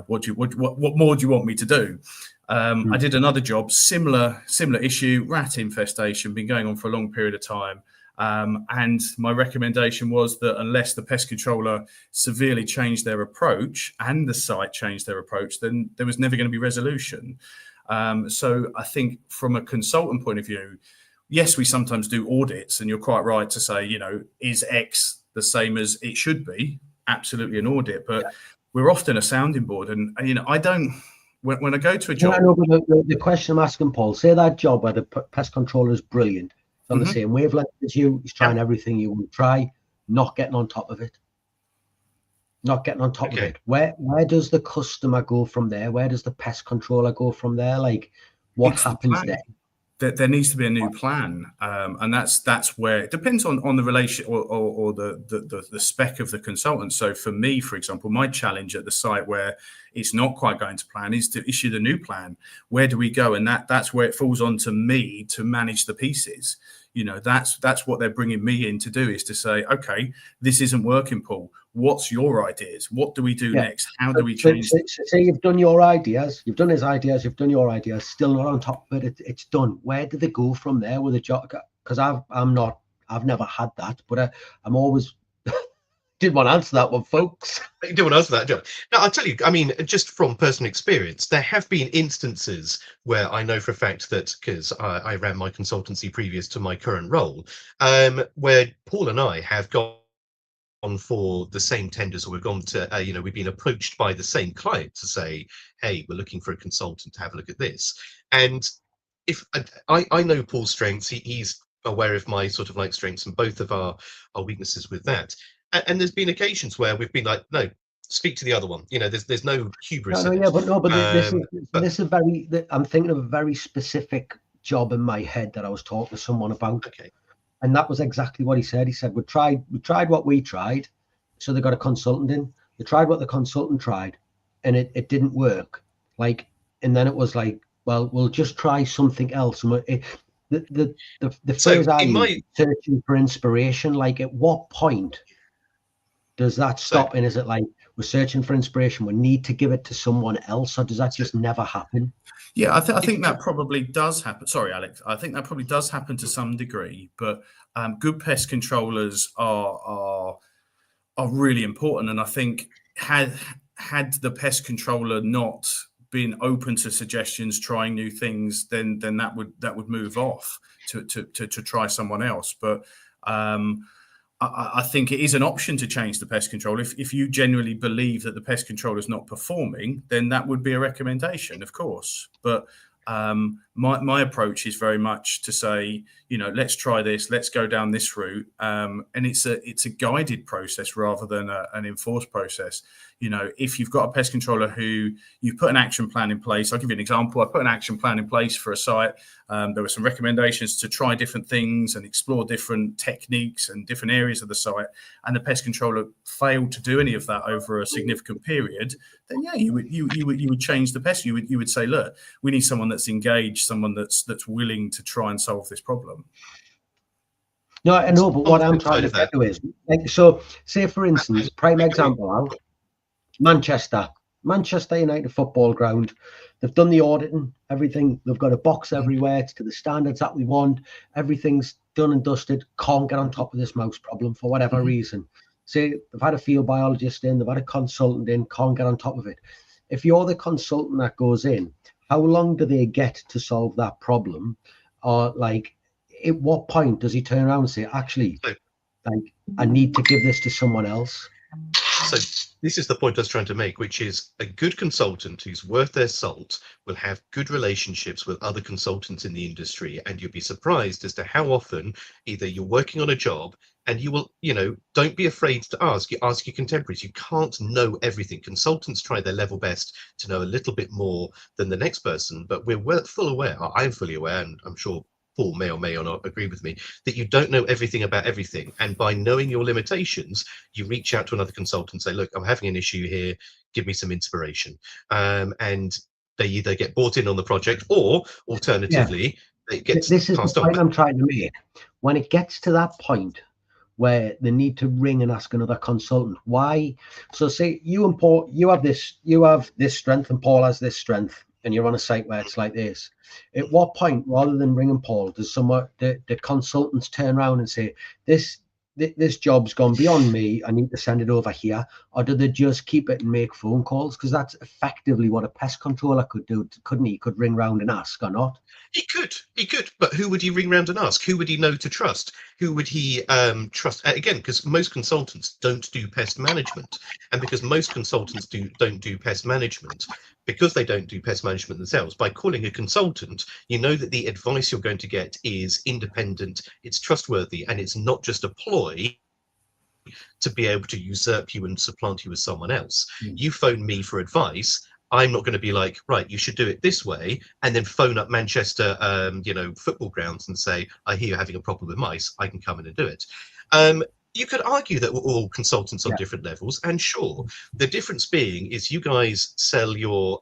what more do you want me to do? I did another job, similar issue, rat infestation, been going on for a long period of time. And my recommendation was that unless the pest controller severely changed their approach and the site changed their approach, then there was never going to be resolution. So I think from a consultant point of view, yes, we sometimes do audits, and you're quite right to say, is X the same as it should be, absolutely an audit. But we're often a sounding board, and I don't. When I go to a job, I know, but the question I'm asking, Paul, say that job where the pest controller is brilliant, it's on the same wavelength as you, he's trying everything you want to try, not getting on top of it. Not getting on top of it. Where does the customer go from there? Where does the pest controller go from there? Like, what happens there? There needs to be a new plan, and that's where it depends on the relation or the spec of the consultant. So for me, for example, my challenge at the site where it's not quite going to plan is to issue the new plan. Where do we go? And that's where it falls on to me to manage the pieces. That's what they're bringing me in to do, is to say, okay, this isn't working, Paul. What's your ideas? What do we do next? How do we change? Say you've done your ideas, you've done his ideas, you've done your ideas, still not on top of it. It's done. Where do they go from there with a job? Because I've never had that, but I'm always didn't want to answer that one, folks. You didn't want to answer that, John. Now, I'll tell you, I mean, just from personal experience, there have been instances where I know for a fact that, because I ran my consultancy previous to my current role, where Paul and I have gone for the same tenders, or we've gone to, we've been approached by the same client to say, hey, we're looking for a consultant to have a look at this. And if I know Paul's strengths, he's aware of my sort of like strengths and both of our weaknesses with that. And there's been occasions where we've been like, no, speak to the other one. There's no hubris. This is very. I'm thinking of a very specific job in my head that I was talking to someone about. Okay. And that was exactly what he said. He said, we tried what we tried. So they got a consultant in. They tried what the consultant tried, and it didn't work. And then it was like, well, we'll just try something else. And the phrase I use, searching for inspiration. Like, at what point does that stop? And is it like, we're searching for inspiration, we need to give it to someone else, or does that just never happen? Yeah, I think that probably does happen. Sorry, Alex. I think that probably does happen to some degree, but good pest controllers are really important. And I think had the pest controller not been open to suggestions, trying new things, then that would move off to try someone else. But I think it is an option to change the pest control. If you genuinely believe that the pest control is not performing, then that would be a recommendation, of course. But my approach is very much to say, let's try this, let's go down this route, and it's a guided process rather than an enforced process. If you've got a pest controller who you put an action plan in place, I'll give you an example. I put an action plan in place for a site. There were some recommendations to try different things and explore different techniques and different areas of the site, and the pest controller failed to do any of that over a significant period. Then you would change the pest. You would say, look, we need someone that's engaged, someone that's willing to try and solve this problem. No, I know, but what I'm trying to get to is, so say for instance, prime example, Manchester United football ground. They've done the auditing, everything. They've got a box everywhere. It's to the standards that we want. Everything's done and dusted. Can't get on top of this mouse problem for whatever reason. Say they've had a field biologist in, they've had a consultant in, can't get on top of it. If you're the consultant that goes in, how long do they get to solve that problem? Or at what point does he turn around and say, actually, I need to give this to someone else? So this is the point I was trying to make, which is a good consultant who's worth their salt will have good relationships with other consultants in the industry. And you'll be surprised as to how often either you're working on a job and you will, don't be afraid to ask your contemporaries. You can't know everything. Consultants try their level best to know a little bit more than the next person, but we're full aware, I'm fully aware, and I'm sure Paul may or may not agree with me, that you don't know everything about everything. And by knowing your limitations, you reach out to another consultant and say, look, I'm having an issue here, give me some inspiration. And they either get bought in on the project, or alternatively, they get this is passed the on. point I'm trying to make. When it gets to that point where they need to ring and ask another consultant, why? So say you and Paul, you have this strength and Paul has this strength, and you're on a site where it's like this. At what point, rather than ringing Paul, does the consultants turn around and say, this this job's gone beyond me, I need to send it over here? Or do they just keep it and make phone calls? Because that's effectively what a pest controller could do, couldn't he? He could ring round and ask, or not? He could, but who would he ring round and ask? Who would he know to trust? Who would he trust? Again, because most consultants don't do pest management, and because most consultants don't do pest management, because they don't do pest management themselves, by calling a consultant, you know that the advice you're going to get is independent, it's trustworthy, and it's not just a ploy to be able to usurp you and supplant you as someone else. You phone me for advice, I'm not going to be like, right, you should do it this way, and then phone up Manchester, football grounds and say, I hear you're having a problem with mice, I can come in and do it. You could argue that we're all consultants on different levels, and sure, the difference being is you guys sell your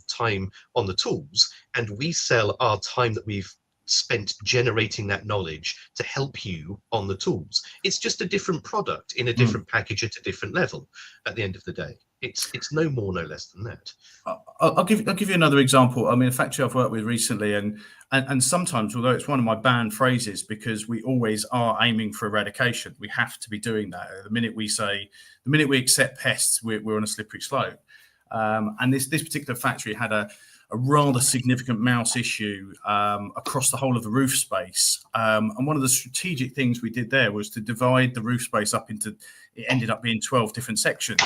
time on the tools, and we sell our time that we've spent generating that knowledge to help you on the tools. It's just a different product in a different package at a different level at the end of the day. It's no more, no less than that. I'll give you another example. I mean, a factory I've worked with recently, and sometimes, although it's one of my banned phrases, because we always are aiming for eradication, we have to be doing that. The minute we accept pests, we're on a slippery slope. And this particular factory had a rather significant mouse issue across the whole of the roof space. And one of the strategic things we did there was to divide the roof space up into, it ended up being 12 different sections.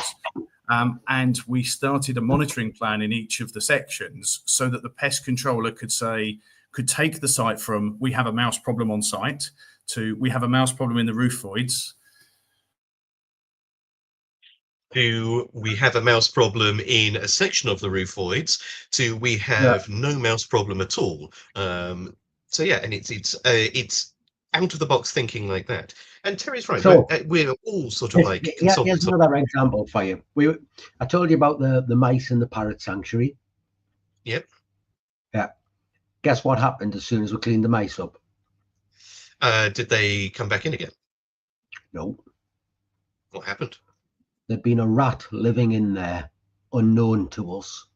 And we started a monitoring plan in each of the sections so that the pest controller could take the site from, we have a mouse problem on site, to we have a mouse problem in the roof voids. To we have a mouse problem in a section of the roof voids, to we have no mouse problem at all. So yeah, and it's out of the box thinking like that. And Terry's right. So, we're all sort of like here's consultants. another example for you. I told you about the mice in the parrot sanctuary. Yep. Yeah. Guess what happened as soon as we cleaned the mice up? Did they come back in again? No. What happened? There'd been a rat living in there, unknown to us.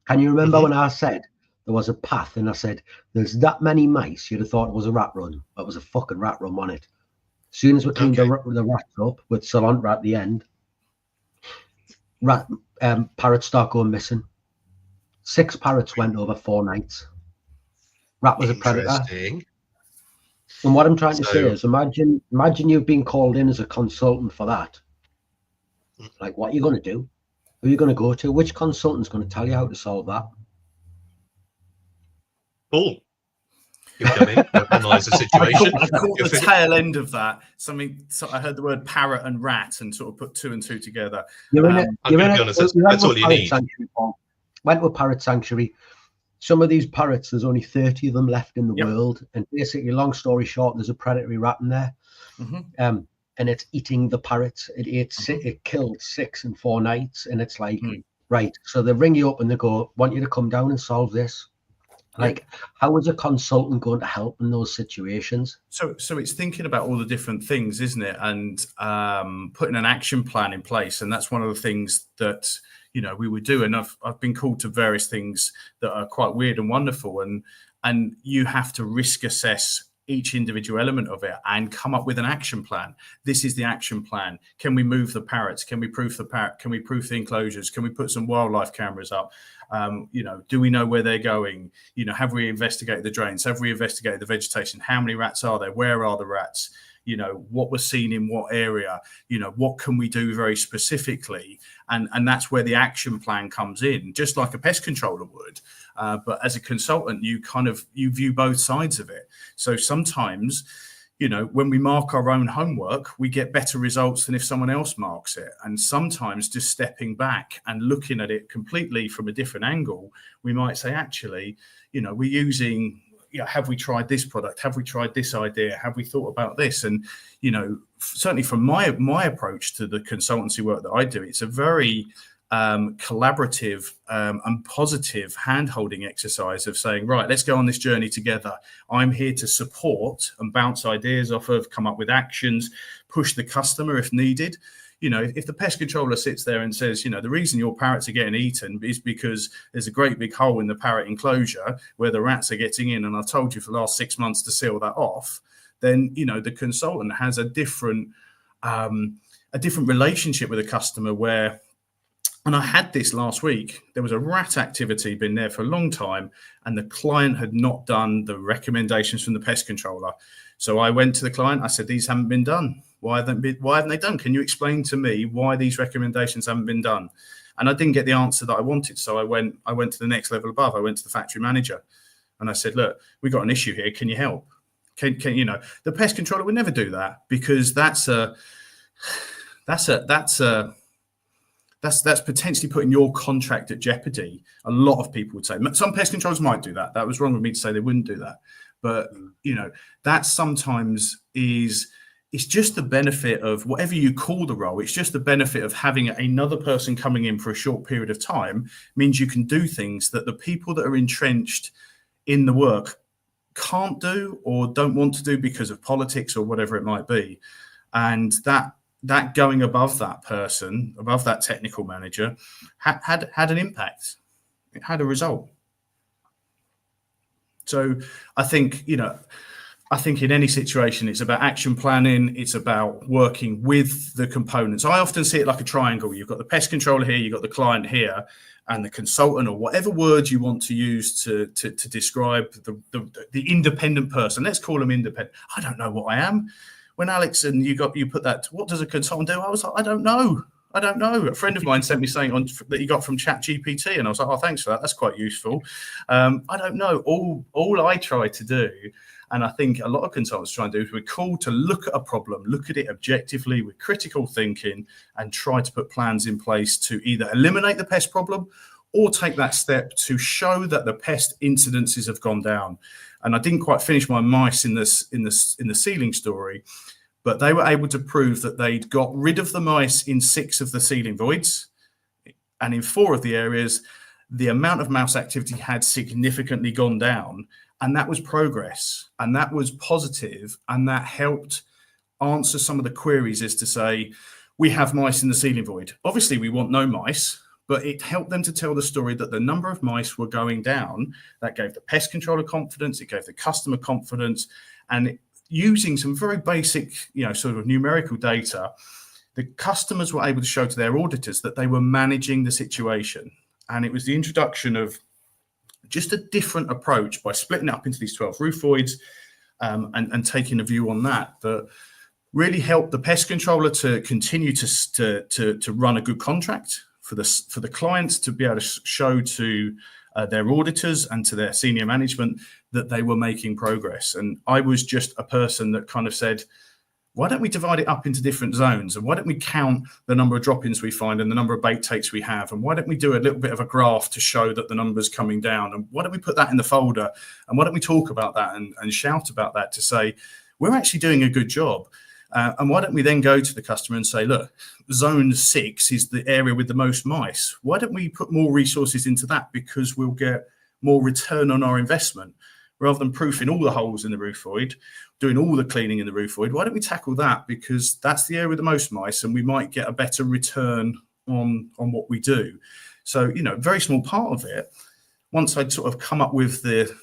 Can you remember when I said there was a path, and I said there's that many mice, you'd have thought it was a rat run. It was a fucking rat run on it. As soon as we cleaned the rats up with cilantro at the end, parrots start going missing. 6 parrots went over 4 nights. Rat was a predator. And what I'm trying to say is, imagine you've been called in as a consultant for that. Like, what are you going to do? Who are you going to go to? Which consultant's going to tell you how to solve that? Paul. You come in, analyse the situation. I caught the tail end of that. So I heard the word parrot and rat and sort of put 2 and 2 together. I'm going to be honest, that's all you need. Went to a parrot sanctuary. Some of these parrots, there's only 30 of them left in the world. And basically, long story short, there's a predatory rat in there. And it's eating the parrots. It killed 6 in 4 nights. And it's like, right. So they ring you up and they go, want you to come down and solve this. Like, how is a consultant going to help in those situations? So it's thinking about all the different things, isn't it? And putting an action plan in place. And that's one of the things that, we would do. And I've been called to various things that are quite weird and wonderful. And you have to risk assess each individual element of it and come up with an action plan. This is the action plan. Can we move the parrots? Can we proof the parrot? Can we proof the enclosures? Can we put some wildlife cameras up? Do we know where they're going? Have we investigated the drains? Have we investigated the vegetation? How many rats are there? Where are the rats? What was seen in what area? What can we do very specifically? And that's where the action plan comes in, just like a pest controller would. But as a consultant, you view both sides of it. So sometimes, when we mark our own homework, we get better results than if someone else marks it. And sometimes just stepping back and looking at it completely from a different angle, we might say, actually, we're using, have we tried this product? Have we tried this idea? Have we thought about this? And, certainly from my approach to the consultancy work that I do, it's a very collaborative and positive hand-holding exercise of saying, right, let's go on this journey together. I'm here to support and bounce ideas off of, come up with actions, push the customer if needed. If the pest controller sits there and says, the reason your parrots are getting eaten is because there's a great big hole in the parrot enclosure where the rats are getting in, and I told you for the last 6 months to seal that off, then, the consultant has a different a different relationship with a customer where, and I had this last week, there was a rat activity been there for a long time, and the client had not done the recommendations from the pest controller. So I went to the client, I said, these haven't been done. Why haven't they done? Can you explain to me why these recommendations haven't been done? And I didn't get the answer that I wanted. So I went to the next level above. I went to the factory manager and I said, look, we've got an issue here. Can you help? Can you know, the pest controller would never do that, because that's potentially putting your contract at jeopardy. A lot of people would say. Some pest controllers might do that. That was wrong of me to say they wouldn't do that. But, you know, that sometimes it's just the benefit of whatever you call the role. It's just the benefit of having another person coming in for a short period of time means you can do things that the people that are entrenched in the work can't do or don't want to do because of politics or whatever it might be. And that going above that person, above that technical manager, had an impact. It had a result. So I think, you know, in any situation, it's about action planning. It's about working with the components. I often see it like a triangle. You've got the pest controller here, you've got the client here, and the consultant, or whatever word you want to use to describe the independent person. Let's call them independent. I don't know what I am. When Alex and you put that, what does a consultant do? I was like, I don't know. A friend of mine sent me something that he got from ChatGPT, and I was like, oh, thanks for that. That's quite useful. I don't know. All I try to do, and I think a lot of consultants try and do, is we're called to look at a problem, look at it objectively with critical thinking, and try to put plans in place to either eliminate the pest problem or take that step to show that the pest incidences have gone down. And I didn't quite finish my mice in the ceiling story, but they were able to prove that they'd got rid of the mice in 6 of the ceiling voids, and in 4 of the areas, the amount of mouse activity had significantly gone down, and that was progress, and that was positive, and that helped answer some of the queries as to say, we have mice in the ceiling void. Obviously, we want no mice, but it helped them to tell the story that the number of mice were going down. That gave the pest controller confidence, it gave the customer confidence, and using some very basic, you know, sort of numerical data, the customers were able to show to their auditors that they were managing the situation. And it was the introduction of just a different approach by splitting it up into these 12 roof voids and taking a view on that really helped the pest controller to continue to run a good contract, for the clients to be able to show to their auditors and to their senior management that they were making progress. And I was just a person that kind of said, why don't we divide it up into different zones? And why don't we count the number of drop-ins we find and the number of bait takes we have? And why don't we do a little bit of a graph to show that the number's coming down? And why don't we put that in the folder? And why don't we talk about that and shout about that to say, we're actually doing a good job. And why don't we then go to the customer and say, look, zone 6 is the area with the most mice. Why don't we put more resources into that? Because we'll get more return on our investment. Rather than proofing all the holes in the roof void, doing all the cleaning in the roof void, why don't we tackle that? Because that's the area with the most mice, and we might get a better return on what we do. So, you know, very small part of it. Once I'd sort of come up with the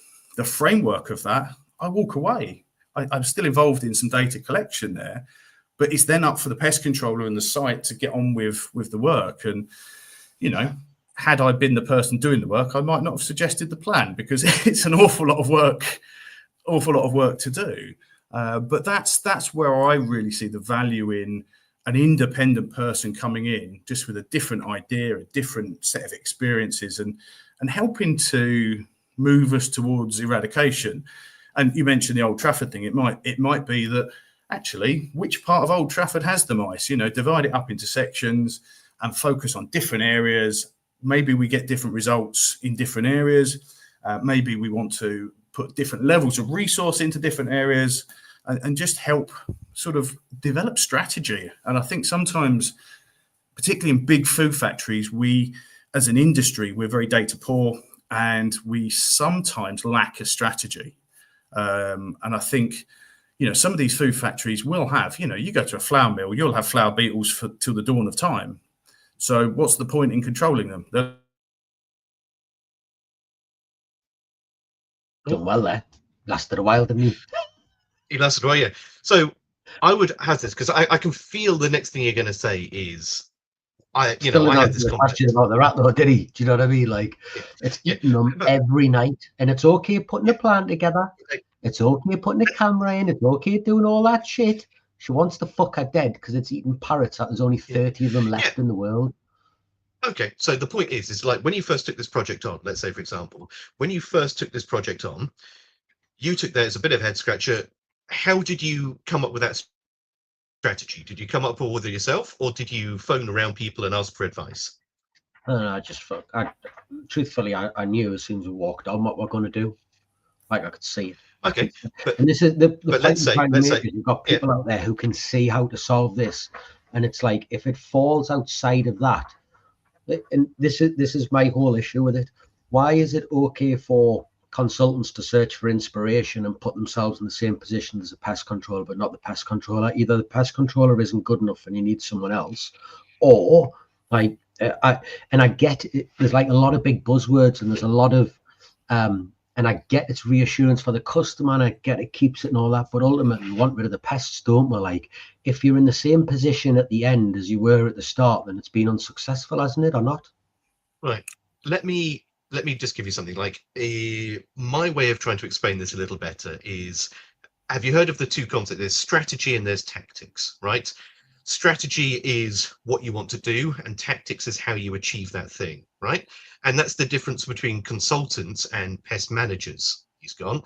framework of that, I walk away. I'm still involved in some data collection there, but it's then up for the pest controller and the site to get on with the work. And, you know, had I been the person doing the work, I might not have suggested the plan, because it's an awful lot of work to do. But that's where I really see the value in an independent person coming in just with a different idea, a different set of experiences, and helping to move us towards eradication. And you mentioned the Old Trafford thing. It might be that actually, which part of Old Trafford has the mice? You know, divide it up into sections and focus on different areas. Maybe we get different results in different areas. Maybe we want to put different levels of resource into different areas and just help sort of develop strategy. And I think sometimes, particularly in big food factories, we, as an industry, we're very data poor, and we sometimes lack a strategy. And I think, you know, some of these food factories will have, you know, you go to a flour mill, you'll have flour beetles till the dawn of time. So what's the point in controlling them? Done well there. Lasted a while, didn't he? He lasted a while, yeah. So I would have this because I can feel the next thing you're going to say is I had this The question conversation. about the rat though, did he? Do you know what I mean? Like, Yeah, it's yeah. eating them every night, and it's okay putting a plan together. Like, It's okay putting a camera in. It's okay doing all that shit. She wants to fuck her dead because it's eating parrots. That there's only 30 of them left in the world. Okay, so the point is like when you first took this project on, let's say, for example, when you first took this project on, you took that as a bit of a head scratcher. How did you come up with that strategy? Did you come up with it yourself, or did you phone around people and ask for advice? Truthfully, I knew as soon as we walked on what we're going to do. Like, I could see it. Okay, And this is the point let's say you've got people out there who can see how to solve this, and it's like if it falls outside of that, and this is my whole issue with it. Why is it okay for consultants to search for inspiration and put themselves in the same position as a pest controller, but not the pest controller? Either the pest controller isn't good enough and you need someone else, or like I get it, there's like a lot of big buzzwords and there's a lot of and I get it's reassurance for the customer and I get it keeps it and all that, but ultimately we want rid of the pests, don't we? Like, if you're in the same position at the end as you were at the start, then it's been unsuccessful, hasn't it, or not? Right. Let me just give you something. Like, my way of trying to explain this a little better is, have you heard of the two concepts? There's strategy and there's tactics, right? Strategy is what you want to do, and tactics is how you achieve that thing, right? And that's the difference between consultants and pest managers. He's gone.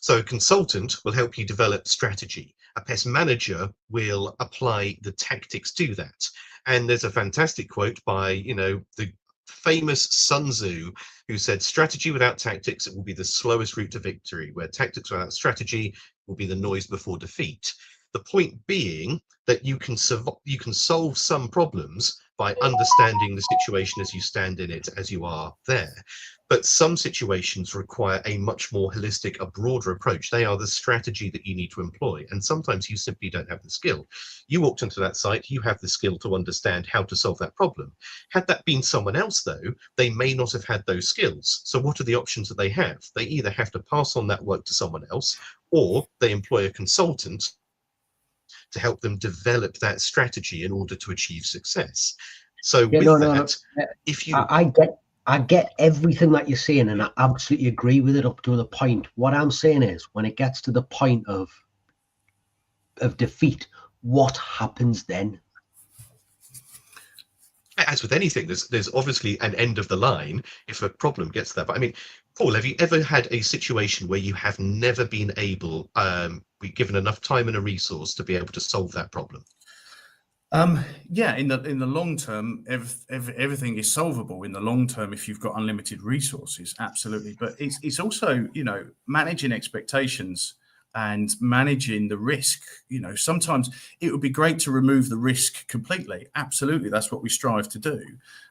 So a consultant will help you develop strategy. A pest manager will apply the tactics to that. And there's a fantastic quote by, the famous Sun Tzu, who said, strategy without tactics, it will be the slowest route to victory, where tactics without strategy will be the noise before defeat. The point being that you can solve some problems by understanding the situation as you stand in it, as you are there. But some situations require a much more holistic, a broader approach. They are the strategy that you need to employ. And sometimes you simply don't have the skill. You walked into that site, you have the skill to understand how to solve that problem. Had that been someone else, though, they may not have had those skills. So what are the options that they have? They either have to pass on that work to someone else, or they employ a consultant to help them develop that strategy in order to achieve success. So if you... I get everything that you're saying, and I absolutely agree with it up to the point. What I'm saying is, when it gets to the point of defeat, what happens then? As with anything, there's obviously an end of the line if a problem gets there. But I mean, Paul, have you ever had a situation where you have never been able, be given enough time and a resource to be able to solve that problem? Yeah, in the long term, everything is solvable in the long term if you've got unlimited resources, absolutely. But it's also, managing expectations and managing the risk. Sometimes it would be great to remove the risk completely. Absolutely, that's what we strive to do.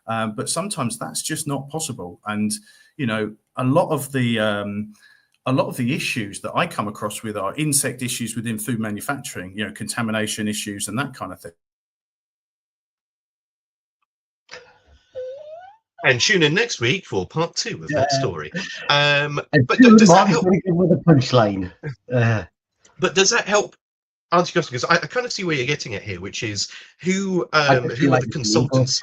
But sometimes that's just not possible. And a lot of the issues that I come across with are insect issues within food manufacturing. Contamination issues and that kind of thing. And tune in next week for part 2 of that story. But does that help with a punchline? But does that help answer your question? Because I kind of see where you're getting at here, which is who are the consultants?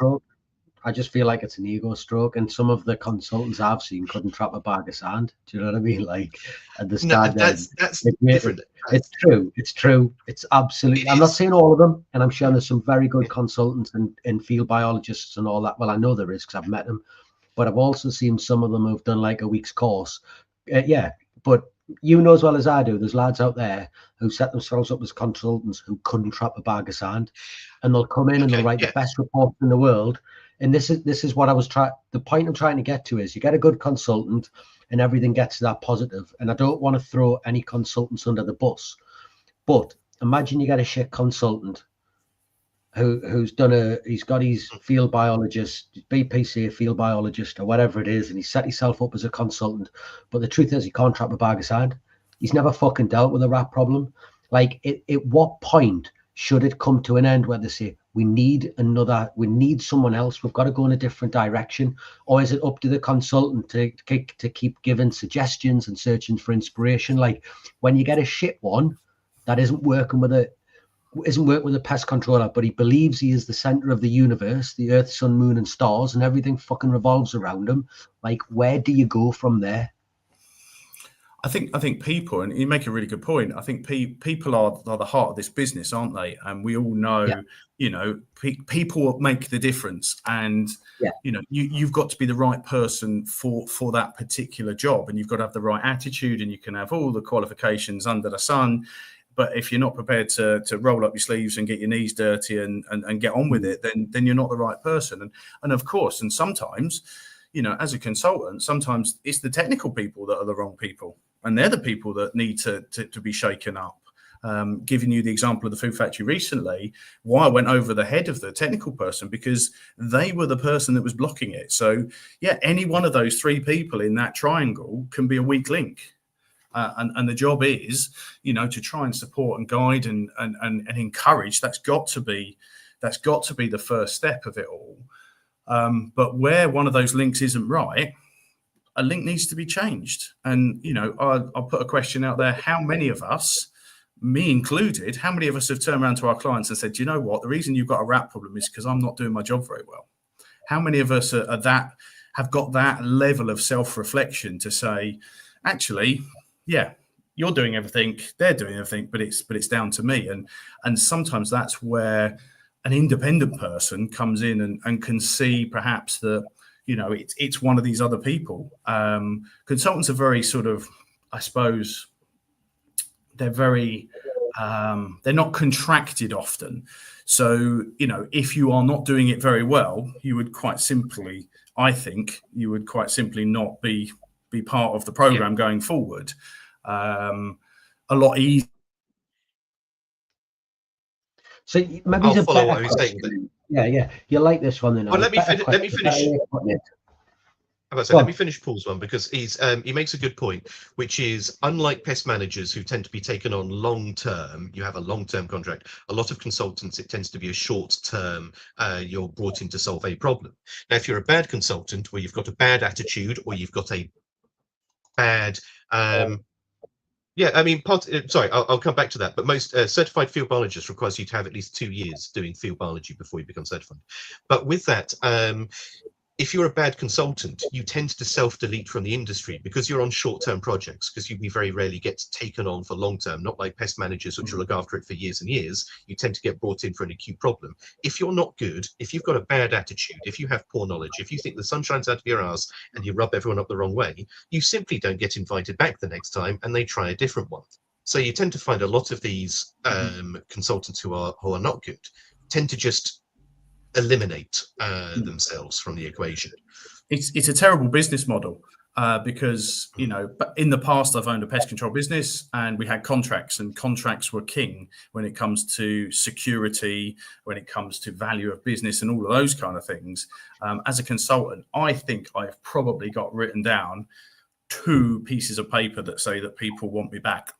I just feel like it's an ego stroke, and some of the consultants I've seen couldn't trap a bag of sand. Do you know what I mean? Like at the start, that's different. It's true. It's absolutely. I'm not saying all of them, and I'm sure there's some very good consultants and field biologists and all that. Well, I know there is because I've met them, but I've also seen some of them who've done like a week's course. But you know as well as I do, there's lads out there who set themselves up as consultants who couldn't trap a bag of sand, and they'll come in and they'll write the best report in the world. And this is what I was the point I'm trying to get to is you get a good consultant and everything gets that positive. And I don't want to throw any consultants under the bus, but imagine you get a shit consultant who's got his field biologist, BPC, a field biologist or whatever it is, and he's set himself up as a consultant. But the truth is he can't trap a bag of sand. He's never fucking dealt with a rat problem. Like at what point should it come to an end where they say, we need someone else, we've got to go in a different direction? Or is it up to the consultant to keep giving suggestions and searching for inspiration? Like when you get a shit one, that isn't working with a pest controller, but he believes he is the center of the universe, the earth, sun, moon, and stars, and everything fucking revolves around him. Like, where do you go from there? I think people, and you make a really good point. I think people are the heart of this business, aren't they? And we all know, people make the difference. And you've got to be the right person for that particular job, and you've got to have the right attitude, and you can have all the qualifications under the sun. But if you're not prepared to roll up your sleeves and get your knees dirty and get on with it, then you're not the right person. And of course, and sometimes, as a consultant, sometimes it's the technical people that are the wrong people, and they're the people that need to be shaken up. Giving you the example of the food factory recently, why I went over the head of the technical person, because they were the person that was blocking it. So any one of those three people in that triangle can be a weak link. And the job is, to try and support and guide and encourage. That's got to be the first step of it all. But where one of those links isn't right, a link needs to be changed. And I'll put a question out there: how many of us, me included, how many of us have turned around to our clients and said, "Do you know what? The reason you've got a rat problem is because I'm not doing my job very well." How many of us have got that level of self-reflection to say, actually, yeah, you're doing everything, they're doing everything, but it's down to me. And sometimes that's where an independent person comes in and can see perhaps that, it's one of these other people. Consultants are very sort of, I suppose, they're very, they're not contracted often. So, if you are not doing it very well, you would quite simply, I think, not be part of the program going forward. A lot easier. So maybe I'll follow what I was saying. Yeah. You like this one then? Well, let me finish. Let me finish Paul's one, because he makes a good point, which is, unlike pest managers who tend to be taken on long term, you have a long-term contract. A lot of consultants, it tends to be a short term. You're brought in to solve a problem. Now, if you're a bad consultant, where you've got a bad attitude, or you've got a bad I'll come back to that. But most certified field biologists requires you to have at least 2 years doing field biology before you become certified. But with that, if you're a bad consultant, you tend to self-delete from the industry because you're on short-term projects, because you very rarely get taken on for long-term, not like pest managers, which will look after it for years and years. You tend to get brought in for an acute problem. If you're not good, if you've got a bad attitude, if you have poor knowledge, if you think the sun shines out of your ass and you rub everyone up the wrong way, you simply don't get invited back the next time, and they try a different one. So you tend to find a lot of these consultants who are not good tend to just eliminate themselves from the equation. It's a terrible business model, because but in the past I've owned a pest control business, and we had contracts, and contracts were king when it comes to security, when it comes to value of business, and all of those kind of things. As a consultant, I think I've probably got written down 2 pieces of paper that say that people want me back.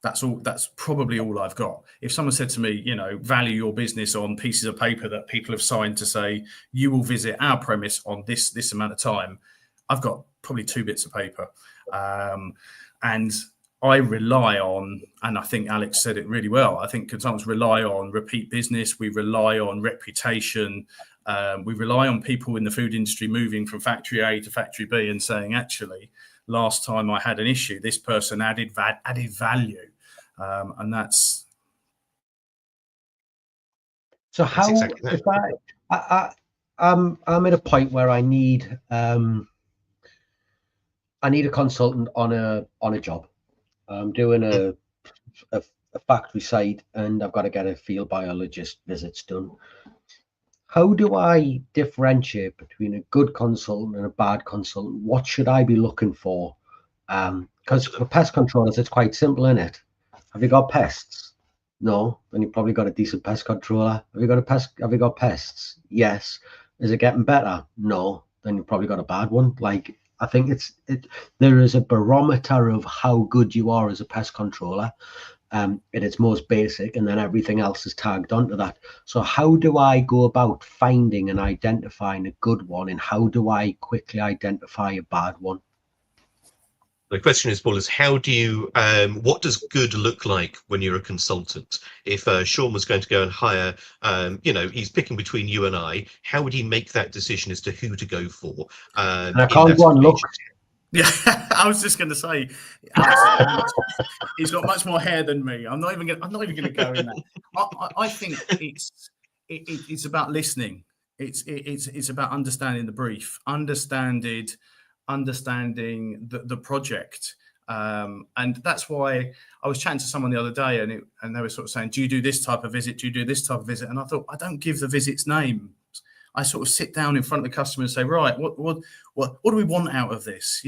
That's all. That's probably all I've got. If someone said to me, value your business on pieces of paper that people have signed to say you will visit our premise on this amount of time, I've got probably 2 bits of paper. And I rely on, and I think Alex said it really well, I think consultants rely on repeat business. We rely on reputation. We rely on people in the food industry moving from factory A to factory B and saying, actually, last time I had an issue, this person added value. And that's so. How exactly if I'm at a point where I need a consultant on a job. I'm doing a factory site, and I've got to get a field biologist visits done. How do I differentiate between a good consultant and a bad consultant? What should I be looking for? Because for pest controllers, it's quite simple, isn't it? Have you got pests? No. Then you've probably got a decent pest controller. Have you got pests? Yes. Is it getting better? No. Then you've probably got a bad one. Like, I think there is a barometer of how good you are as a pest controller, at its most basic, and then everything else is tagged onto that. So how do I go about finding and identifying a good one, and how do I quickly identify a bad one? The question is, Paul, is how do you, what does good look like when you're a consultant? If Sean was going to go and hire, he's picking between you and I, how would he make that decision as to who to go for? And I can't go and look. Yeah, I was just going to say, he's got much more hair than me. I'm not even going to go in that. I think it's about listening. It's about understanding the brief, understanding the project, and that's why I was chatting to someone the other day, and they were sort of saying, "Do you do this type of visit? Do you do this type of visit?" And I thought, I don't give the visit's name. I sort of sit down in front of the customer and say, right, what do we want out of this?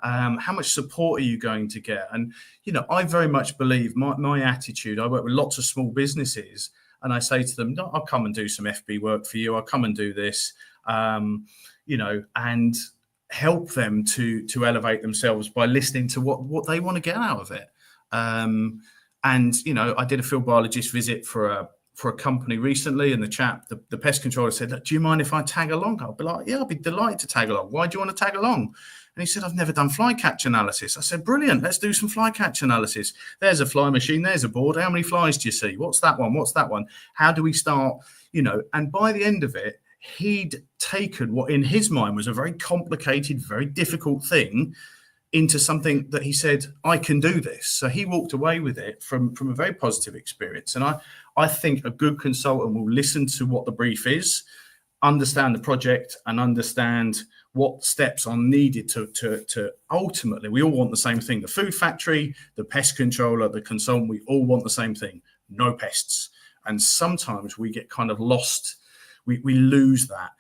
How much support are you going to get? And, I very much believe my attitude, I work with lots of small businesses, and I say to them, no, I'll come and do some FB work for you. I'll come and do this, and help them to elevate themselves by listening to what they want to get out of it. And, I did a field biologist visit for a company recently, and the chap, the pest controller, said, "Do you mind if I tag along?" I'll be like, "Yeah, I'll be delighted to tag along. Why do you want to tag along?" And he said, "I've never done fly catch analysis." I said, "Brilliant, let's do some fly catch analysis. There's a fly machine, there's a board. How many flies do you see? What's that one? What's that one? How do we start?" And by the end of it, he'd taken what in his mind was a very complicated, very difficult thing into something that he said, I can do this. So he walked away with it from a very positive experience. And I think a good consultant will listen to what the brief is, understand the project, and understand what steps are needed to ultimately, we all want the same thing. The food factory, the pest controller, the consultant, we all want the same thing, no pests. And sometimes we get kind of lost. We lose that.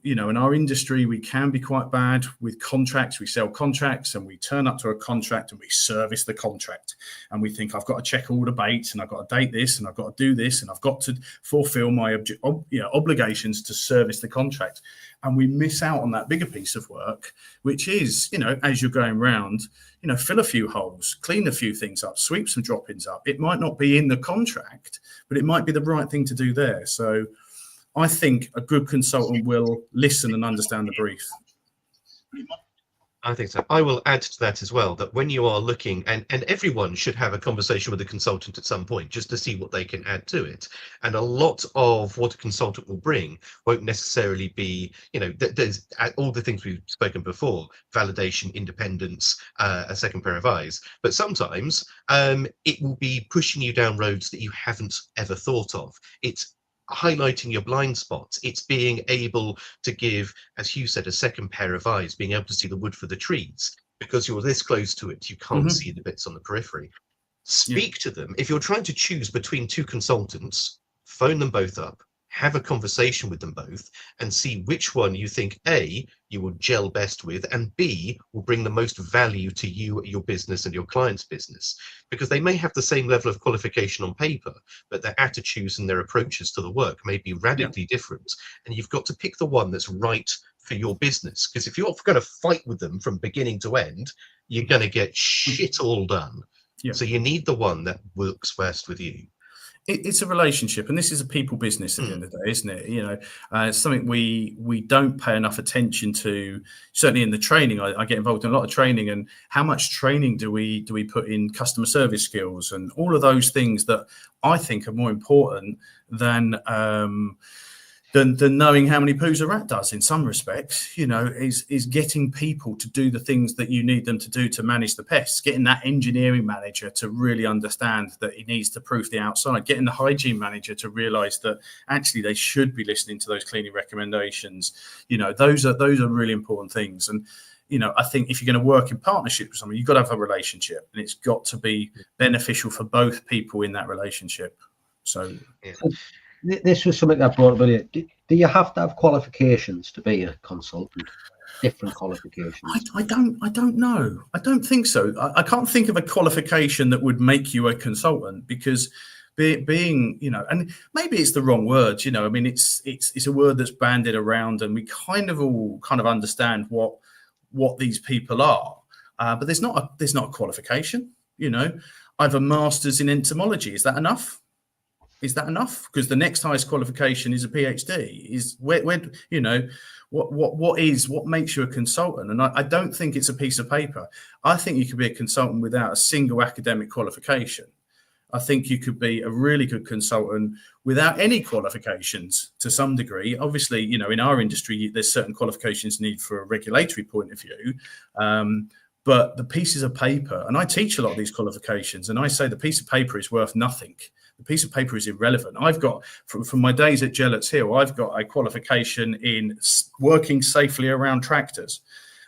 In our industry, we can be quite bad with contracts. We sell contracts and we turn up to a contract and we service the contract. And we think, I've got to check all the baits and I've got to date this and I've got to do this and I've got to fulfill my obligations to service the contract. And we miss out on that bigger piece of work, which is, as you're going around, fill a few holes, clean a few things up, sweep some drop-ins up. It might not be in the contract, but it might be the right thing to do there. So I think a good consultant will listen and understand the brief. I think so. I will add to that as well, that when you are looking, and everyone should have a conversation with a consultant at some point just to see what they can add to it. And a lot of what a consultant will bring won't necessarily be, there's all the things we've spoken before, validation, independence, a second pair of eyes. But sometimes it will be pushing you down roads that you haven't ever thought of. It's highlighting your blind spots. It's being able to give, as Hugh said, a second pair of eyes, being able to see the wood for the trees, because you're this close to it, you can't see the bits on the periphery. Speak to them. If you're trying to choose between two consultants, phone them both up, have a conversation with them both, and see which one you think, A, you will gel best with, and B, will bring the most value to you, your business, and your client's business. Because they may have the same level of qualification on paper, but their attitudes and their approaches to the work may be radically different. And you've got to pick the one that's right for your business. Because if you're going to fight with them from beginning to end, you're going to get shit all done. Yeah. So you need the one that works best with you. It's a relationship, and this is a people business at the end of the day, isn't it? It's something we don't pay enough attention to. Certainly in the training, I get involved in a lot of training, and how much training do we put in customer service skills and all of those things that I think are more important than knowing how many poos a rat does in some respects, is getting people to do the things that you need them to do to manage the pests, getting that engineering manager to really understand that he needs to proof the outside, getting the hygiene manager to realize that actually they should be listening to those cleaning recommendations. Those are really important things. And, I think if you're going to work in partnership with someone, you've got to have a relationship, and it's got to be beneficial for both people in that relationship. So, yeah. This was something that brought up earlier. Do you have to have qualifications to be a consultant? Different qualifications? I don't know. I don't think so. I can't think of a qualification that would make you a consultant, because being, and maybe it's the wrong word. It's a word that's bandied around, and we kind of all understand what these people are. But there's not a qualification. I have a master's in entomology. Is that enough? Is that enough? Because the next highest qualification is a PhD. Is where you know what makes you a consultant? And I don't think it's a piece of paper. I think you could be a consultant without a single academic qualification. I think you could be a really good consultant without any qualifications to some degree. Obviously, you know, in our industry, there's certain qualifications needed for a regulatory point of view. But the pieces of paper, and I teach a lot of these qualifications, and I say the piece of paper is worth nothing. The piece of paper is irrelevant. I've got, from my days at Gillett's Hill, I've got a qualification in working safely around tractors.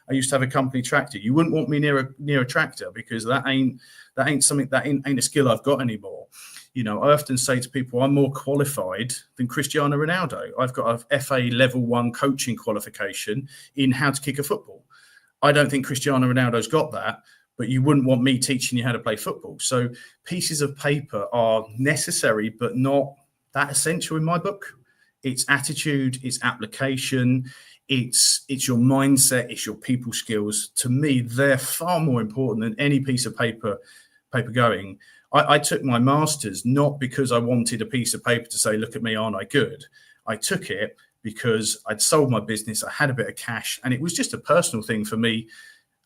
I used to have a company tractor. You wouldn't want me near a tractor because that ain't a skill I've got anymore. You know, I often say to people, I'm more qualified than Cristiano Ronaldo. I've got a FA level 1 coaching qualification in how to kick a football. I don't think Cristiano Ronaldo's got that, but you wouldn't want me teaching you how to play football. So pieces of paper are necessary, but not that essential in my book. It's attitude, it's application, it's your mindset, it's your people skills. To me, they're far more important than any piece of paper going. I took my master's not because I wanted a piece of paper to say, look at me, aren't I good? I took it because I'd sold my business, I had a bit of cash, and it was just a personal thing for me,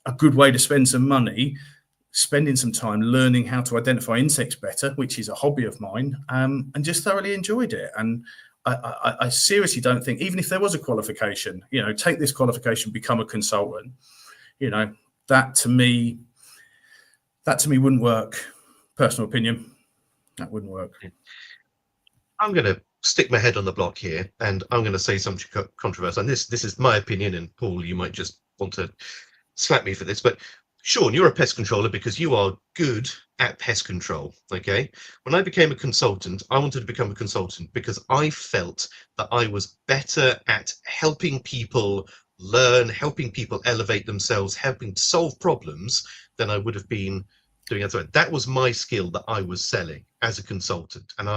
a good way to spend some money, spending some time learning how to identify insects better, which is a hobby of mine, and just thoroughly enjoyed it. And I seriously don't think, even if there was a qualification, you know, take this qualification, become a consultant, you know, that to me wouldn't work. Personal opinion, that wouldn't work. I'm going to stick my head on the block here, and I'm going to say something controversial. And this is my opinion, and Paul, you might just want to slap me for this, but Sean, you're a pest controller because you are good at pest control. Okay. When I became a consultant, I wanted to become a consultant because I felt that I was better at helping people learn, helping people elevate themselves, helping solve problems than I would have been doing elsewhere. That was my skill that I was selling as a consultant, and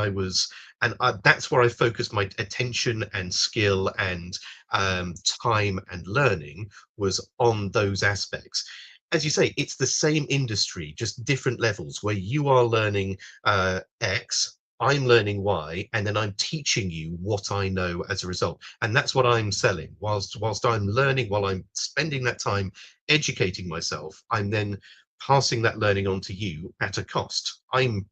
that's where I focused my attention and skill and time and learning, was on those aspects. As you say, it's the same industry, just different levels, where you are learning X, I'm learning Y, and then I'm teaching you what I know as a result. And that's what I'm selling. Whilst I'm learning, while I'm spending that time educating myself, I'm then passing that learning on to you at a cost. I'm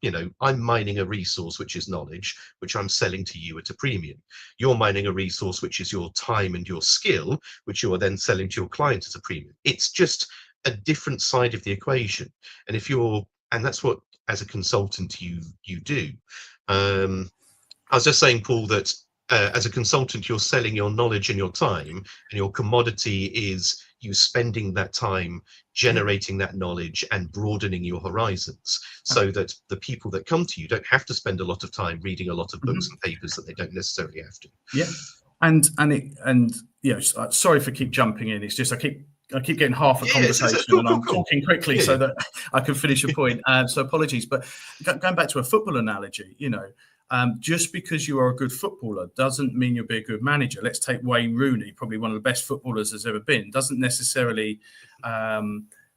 mining a resource, which is knowledge, which I'm selling to you at a premium. You're mining a resource, which is your time and your skill, which you are then selling to your client at a premium. It's just a different side of the equation. And that's what, as a consultant, you do. I was just saying, Paul, that as a consultant, you're selling your knowledge and your time, and your commodity is you spending that time generating that knowledge and broadening your horizons, so that the people that come to you don't have to spend a lot of time reading a lot of books and papers that they don't necessarily have to. Yeah, and you know, sorry for keep jumping in. It's just I keep getting half a conversation and I'm talking quickly so that I can finish a point. So apologies, but going back to a football analogy, you know, just because you are a good footballer doesn't mean you'll be a good manager. Let's take Wayne Rooney, probably one of the best footballers there's ever been. Doesn't necessarily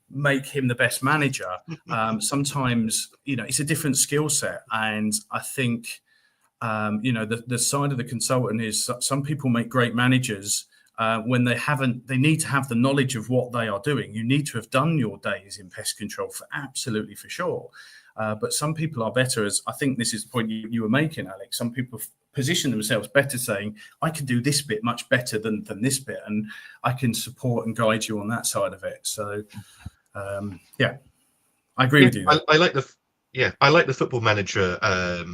make him the best manager. Sometimes, you know, it's a different skill set. And I think, you know, the side of the consultant is some people make great managers when they need to have the knowledge of what they are doing. You need to have done your days in pest control for sure. But some people are better, as I think this is the point you were making, Alex. Some people position themselves better, saying, I can do this bit much better than this bit, and I can support and guide you on that side of it. So, yeah, I agree with you. I like the football manager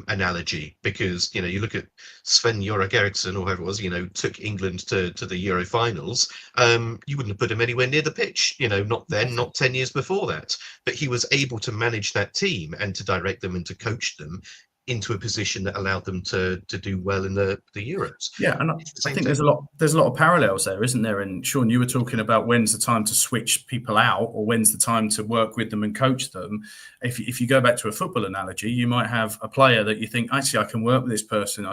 analogy, because, you know, you look at Sven-Göran Eriksson, or whoever it was, you know, took England to the Euro finals. You wouldn't have put him anywhere near the pitch, you know, not then, not 10 years before that. But he was able to manage that team and to direct them and to coach them into a position that allowed them to do well in the Euros. Yeah, and I think there's a lot of parallels there, isn't there? And Sean, you were talking about when's the time to switch people out, or when's the time to work with them and coach them. If you go back to a football analogy, you might have a player that you think, actually, I can work with this person,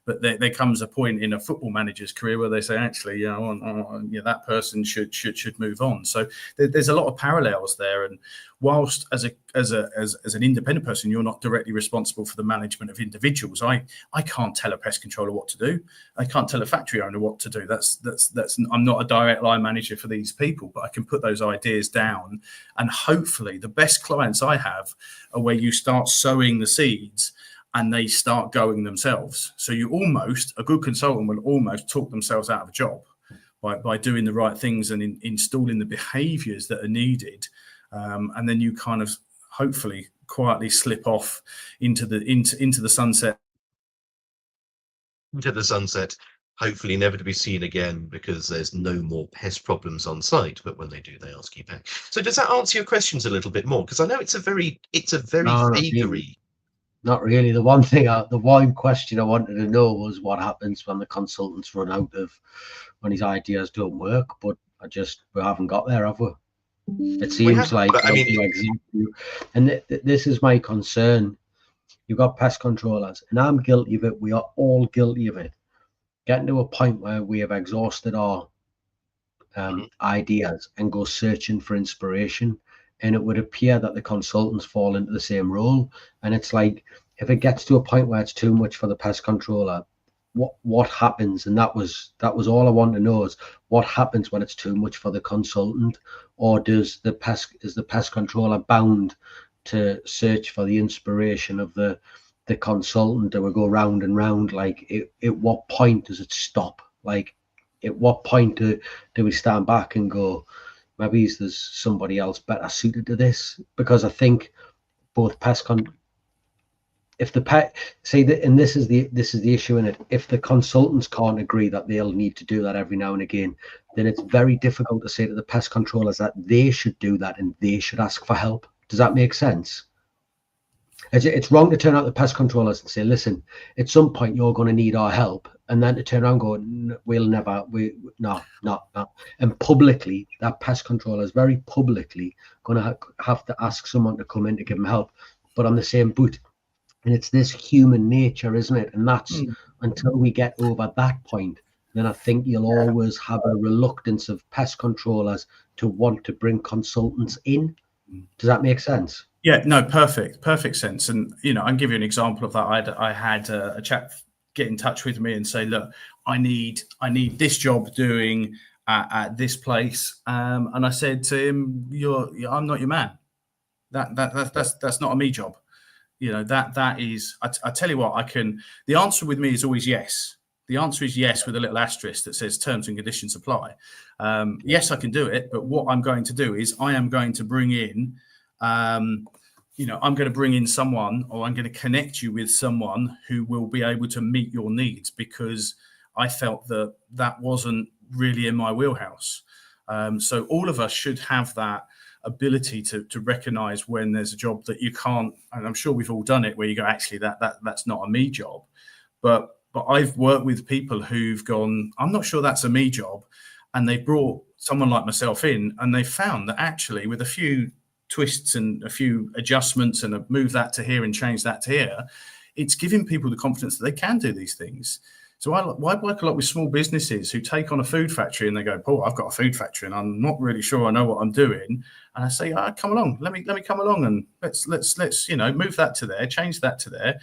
but there comes a point in a football manager's career where they say, actually, that person should move on. So there's a lot of parallels there. And whilst as as an independent person, you're not directly responsible for the management of individuals. I can't tell a pest controller what to do. I can't tell a factory owner what to do. That's I'm not a direct line manager for these people, but I can put those ideas down. And hopefully the best clients I have are where you start sowing the seeds and they start going themselves. So a good consultant will almost talk themselves out of a job by doing the right things and installing the behaviors that are needed. And then you kind of hopefully quietly slip off into the sunset. Into the sunset, hopefully never to be seen again, because there's no more pest problems on site. But when they do, they ask you back. So does that answer your questions a little bit more? Because I know it's a very No, vagary. Not really. The one question I wanted to know was what happens when the consultants run out of, when his ideas don't work. But we haven't got there, have we? It seems like, but I mean, exactly. And this is my concern. You've got pest controllers, and I'm guilty of it. We are all guilty of it. Getting to a point where we have exhausted our ideas and go searching for inspiration. And it would appear that the consultants fall into the same role. And it's like, if it gets to a point where it's too much for the pest controller, what happens? And that was all I want to know, is what happens when it's too much for the consultant? Or is the pest controller bound to search for the inspiration of the consultant, and we go round and round? Like, at what point does it stop? Like, at what point do we stand back and go, maybe there's somebody else better suited to this? Because I think both and this is the issue in it. If the consultants can't agree that they'll need to do that every now and again, then it's very difficult to say to the pest controllers that they should do that and they should ask for help. Does that make sense? It's wrong to turn out the pest controllers and say, listen, at some point you're going to need our help, and then to turn around and go, no. And publicly, that pest controller is very publicly going to have to ask someone to come in to give them help, but on the same boot. And it's this human nature, isn't it? And that's until we get over that point, then I think you'll always have a reluctance of pest controllers to want to bring consultants in. Does that make sense? Yeah, no, perfect sense. And, I can give you an example of that. I had a chap get in touch with me and say, look, I need this job doing at this place. And I said to him, I'm not your man. That's not a me job. That is, I tell you what, the answer with me is always yes. The answer is yes, with a little asterisk that says terms and conditions apply. Yes, I can do it. But what I'm going to do is I am going to bring in, I'm going to bring in someone, or I'm going to connect you with someone who will be able to meet your needs, because I felt that wasn't really in my wheelhouse. So all of us should have that ability to recognize when there's a job that you can't, and I'm sure we've all done it, where you go, actually, that's not a me job. But I've worked with people who've gone, I'm not sure that's a me job. And they brought someone like myself in, and they found that actually, with a few twists and a few adjustments and move that to here and change that to here, it's giving people the confidence that they can do these things. So I work a lot with small businesses who take on a food factory, and they go, Paul, I've got a food factory and I'm not really sure I know what I'm doing. And I say, come along, let me come along, and let's move that to there, change that to there,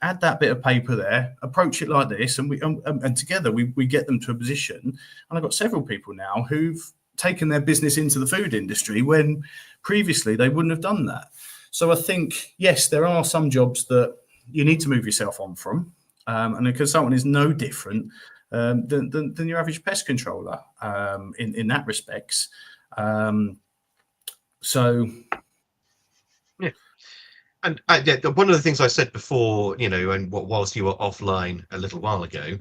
add that bit of paper there, approach it like this, and together we get them to a position. And I've got several people now who've taken their business into the food industry when previously they wouldn't have done that. So I think, yes, there are some jobs that you need to move yourself on from. And a consultant is no different than your average pest controller in that respects. So, yeah. And one of the things I said before, and whilst you were offline a little while ago,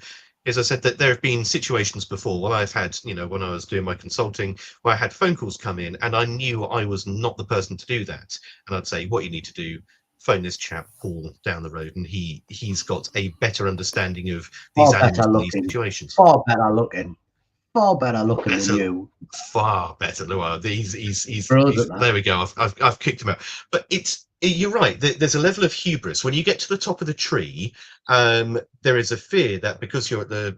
is I said that there have been situations before where I've had, when I was doing my consulting, where I had phone calls come in and I knew I was not the person to do that. And I'd say, what you need to do, phone this chap Paul down the road, and he's got a better understanding of these animals, these situations. Far better looking than you. Far better. He's there we go. I've kicked him out. But you're right. There's a level of hubris when you get to the top of the tree. There is a fear that because you're at the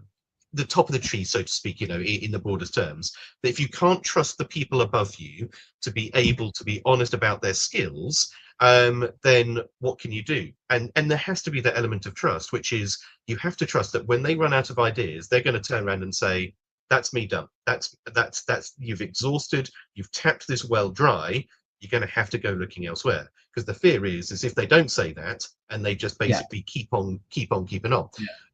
top of the tree, so to speak, in the broadest terms, that if you can't trust the people above you to be able to be honest about their skills, then what can you do? And there has to be that element of trust, which is you have to trust that when they run out of ideas, they're going to turn around and say, that's me done. That's you've exhausted, you've tapped this well dry. You're going to have to go looking elsewhere, because the fear is if they don't say that and they just basically keep on keeping on.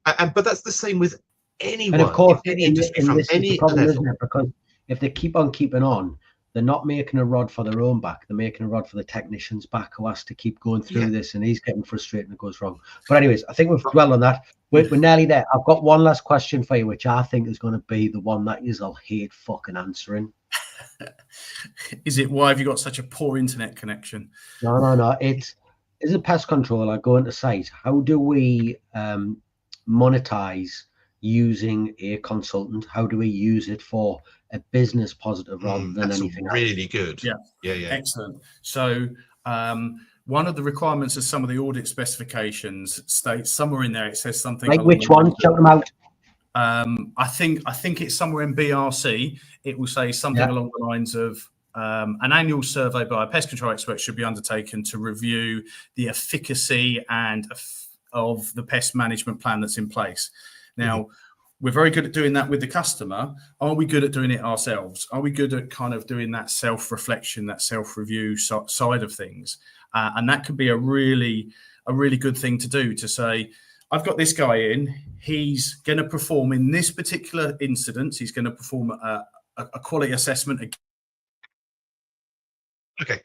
But that's the same with anyone, and of course, in any industry, from any problem, level. isn't it? Because if they keep on keeping on, they're not making a rod for their own back. They're making a rod for the technician's back, who has to keep going through this, and he's getting frustrated and it goes wrong. But anyways, I think we've dwelled on that. We're nearly there. I've got one last question for you, which I think is going to be the one that you'll hate fucking answering. Is it, why have you got such a poor internet connection? No. It's, as a pest controller going to site, how do we monetize using a consultant? How do we use it for a business positive rather than anything else? Really good. Yeah. Excellent. So one of the requirements of some of the audit specifications states somewhere in there, it says something like which one? Shout them out. I think it's somewhere in BRC. It will say something along the lines of an annual survey by a pest control expert should be undertaken to review the efficacy and of the pest management plan that's in place. Now, we're very good at doing that with the customer. Are we good at doing it ourselves? Are we good at kind of doing that self-reflection, that self-review side of things? And that could be a really good thing to do, to say, I've got this guy in, he's going to perform in this particular incident, he's going to perform a quality assessment. Okay.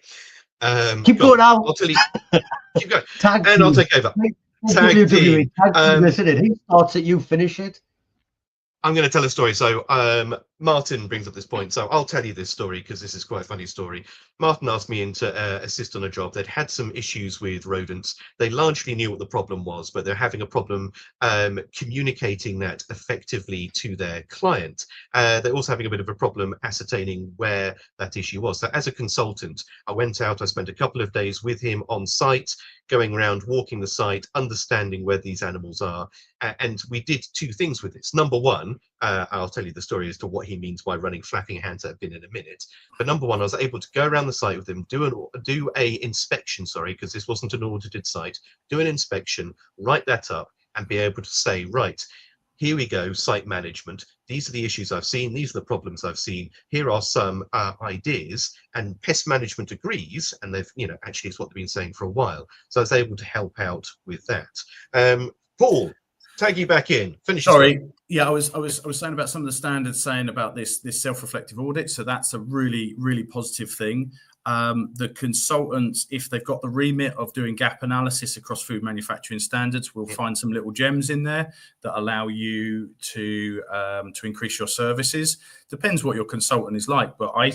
Keep going now. I'll tell you. Keep going. Tag and team. I'll take over. Tag WWE. team. Tag team, isn't it? He starts it, you finish it. I'm going to tell a story. So Martin brings up this point. So I'll tell you this story because this is quite a funny story. Martin asked me in to assist on a job. They'd had some issues with rodents. They largely knew what the problem was, but they're having a problem communicating that effectively to their client. They're also having a bit of a problem ascertaining where that issue was. So as a consultant, I went out, I spent a couple of days with him on site, going around, walking the site, understanding where these animals are. And we did two things with this. Number one, I'll tell you the story as to what he means by running flapping hands at bin in a minute. But number one, I was able to go around the site with him, do a inspection, because this wasn't an audited site, do an inspection, write that up, and be able to say, right, here we go, site management. These are the issues I've seen. These are the problems I've seen. Here are some ideas, and pest management agrees. And they've, actually it's what they've been saying for a while. So I was able to help out with that. Paul, tag you back in. Finish. Sorry. Yeah, I was saying about some of the standards, saying about this self-reflective audit. So that's a really, really positive thing. The consultants, if they've got the remit of doing gap analysis across food manufacturing standards, will find some little gems in there that allow you to increase your services. Depends what your consultant is like, but I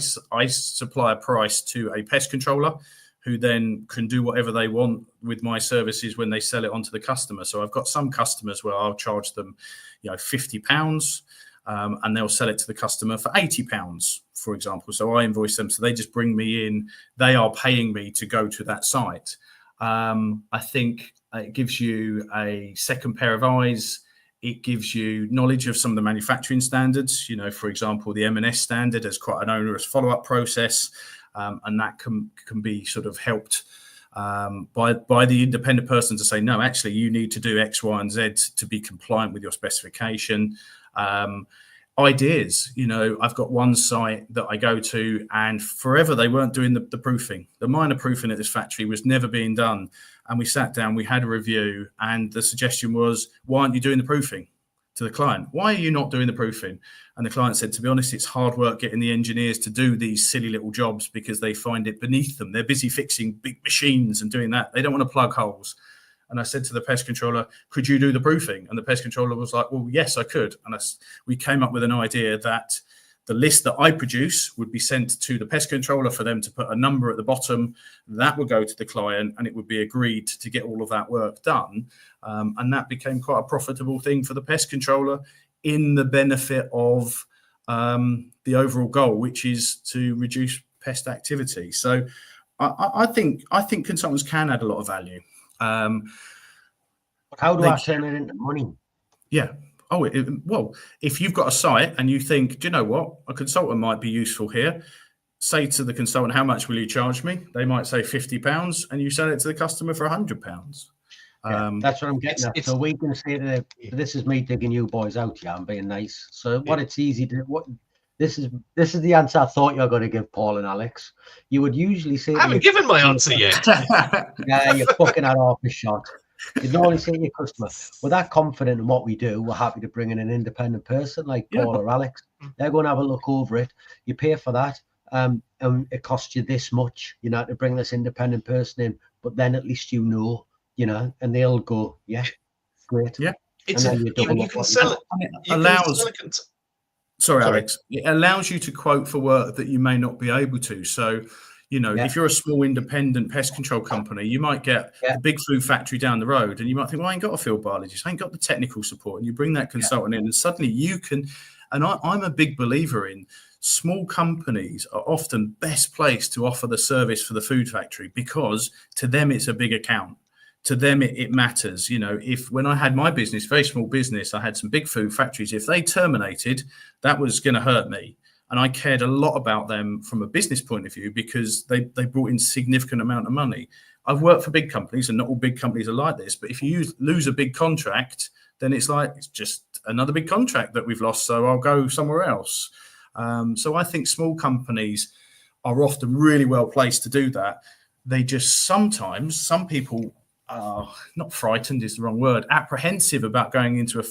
supply a price to a pest controller who then can do whatever they want with my services when they sell it onto the customer. So I've got some customers where I'll charge them, £50. And they'll sell it to the customer for £80, for example. So I invoice them. So they just bring me in. They are paying me to go to that site. I think it gives you a second pair of eyes. It gives you knowledge of some of the manufacturing standards. For example, the M&S standard has quite an onerous follow-up process. And that can be sort of helped by the independent person to say, no, actually, you need to do X, Y, and Z to be compliant with your specification. Ideas, I've got one site that I go to, and forever they weren't doing the proofing. The minor proofing at this factory was never being done. And we sat down, we had a review, and the suggestion was, why aren't you doing the proofing? To the client, why are you not doing the proofing? And the client said, to be honest, it's hard work getting the engineers to do these silly little jobs because they find it beneath them. They're busy fixing big machines and doing that. They don't want to plug holes. And I said to the pest controller, could you do the proofing? And the pest controller was like, well, yes, I could. And we came up with an idea that the list that I produce would be sent to the pest controller for them to put a number at the bottom. That would go to the client, and it would be agreed to get all of that work done. And that became quite a profitable thing for the pest controller, in the benefit of the overall goal, which is to reduce pest activity. So I think consultants can add a lot of value. But how do I turn it into money? Yeah. Well, if you've got a site and you think, do you know what, a consultant might be useful here, say to the consultant, how much will you charge me? They might say £50 and you sell it to the customer for £100. Yeah, that's what I'm getting at. So we can say that this is me digging you boys out, yeah, I'm being nice. So it's easy to this is the answer I thought you were going to give, Paul and Alex. You would usually say I haven't given my answer yet. Yeah, you're fucking at half a shot. You'd normally say to your customer, we're that confident in what we do, we're happy to bring in an independent person like Paul or Alex. They're going to have a look over it. You pay for that. And it costs you this much, to bring this independent person in. But then at least and they'll go, yeah, great. Yeah, it's you can sell it. Sorry, Alex. It allows you to quote for work that you may not be able to. So, if you're a small independent pest control company, you might get a big food factory down the road, and you might think, well, I ain't got a field biologist, I ain't got the technical support, and you bring that consultant in, and suddenly you can. And I'm a big believer in small companies are often best placed to offer the service for the food factory because to them it's a big account. To them, it matters. If when I had my business, very small business, I had some big food factories. If they terminated, that was going to hurt me. And I cared a lot about them from a business point of view because they brought in significant amount of money. I've worked for big companies and not all big companies are like this. But if you lose a big contract, then it's just another big contract that we've lost. So I'll go somewhere else. So I think small companies are often really well placed to do that. They just sometimes, some people, not frightened is the wrong word, apprehensive about going into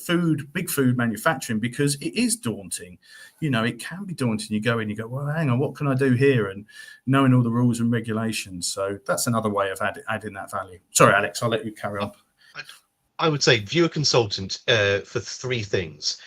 big food manufacturing because it is daunting. It can be daunting. You go in, you go, well, hang on, what can I do here? And knowing all the rules and regulations. So that's another way of adding that value. Sorry, Alex, I'll let you carry on. I would say view a consultant for three things.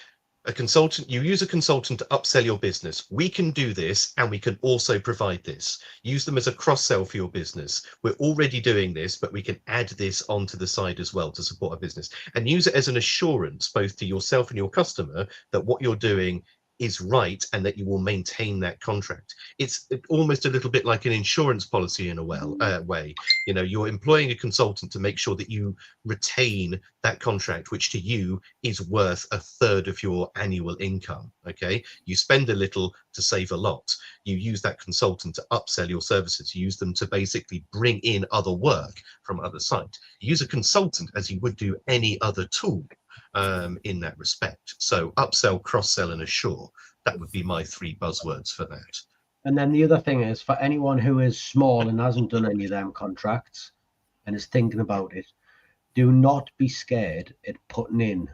You use a consultant to upsell your business. We can do this and we can also provide this. Use them as a cross-sell for your business. We're already doing this, but we can add this onto the side as well to support our business. And use it as an assurance both to yourself and your customer that what you're doing is right and that you will maintain that contract. It's almost a little bit like an insurance policy in a way. You're employing a consultant to make sure that you retain that contract, which to you is worth a third of your annual income. Okay, you spend a little to save a lot. You use that consultant to upsell your services. You use them to basically bring in other work from other sites. You use a consultant as you would do any other tool in that respect. So upsell, cross-sell and assure, that would be my three buzzwords for that. And then the other thing is, for anyone who is small and hasn't done any of them contracts and is thinking about it, do not be scared at putting in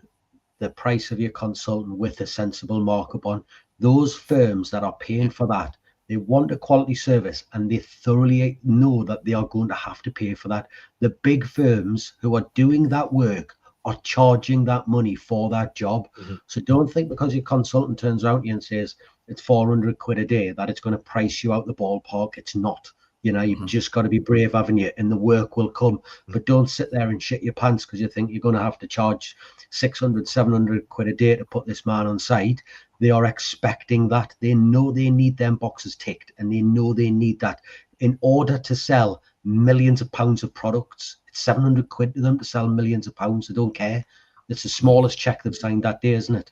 the price of your consultant with a sensible markup on. Those firms that are paying for that, they want a quality service and they thoroughly know that they are going to have to pay for that. The big firms who are doing that work are charging that money for that job. So don't think because your consultant turns around to you and says it's 400 quid a day that it's going to price you out the ballpark. It's not. You've just got to be brave, haven't you? And the work will come. But don't sit there and shit your pants because you think you're going to have to charge 600, 700 quid a day to put this man on site. They are expecting that. They know they need them boxes ticked and they know they need that in order to sell millions of pounds of products. 700 quid to them to sell millions of pounds. They don't care. It's the smallest check they've signed that day, isn't it?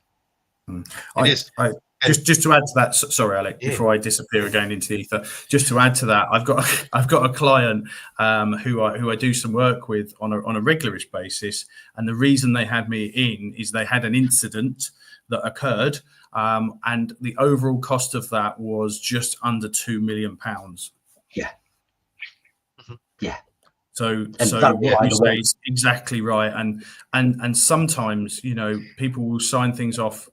It is. Just to add to that, sorry, Alec, before I disappear again into the ether, just to add to that, I've got a client who I do some work with on a regularish basis, and the reason they had me in is they had an incident that occurred, and the overall cost of that was just under £2 million. Yeah. Yeah. So what you say is exactly right, and sometimes people will sign things off.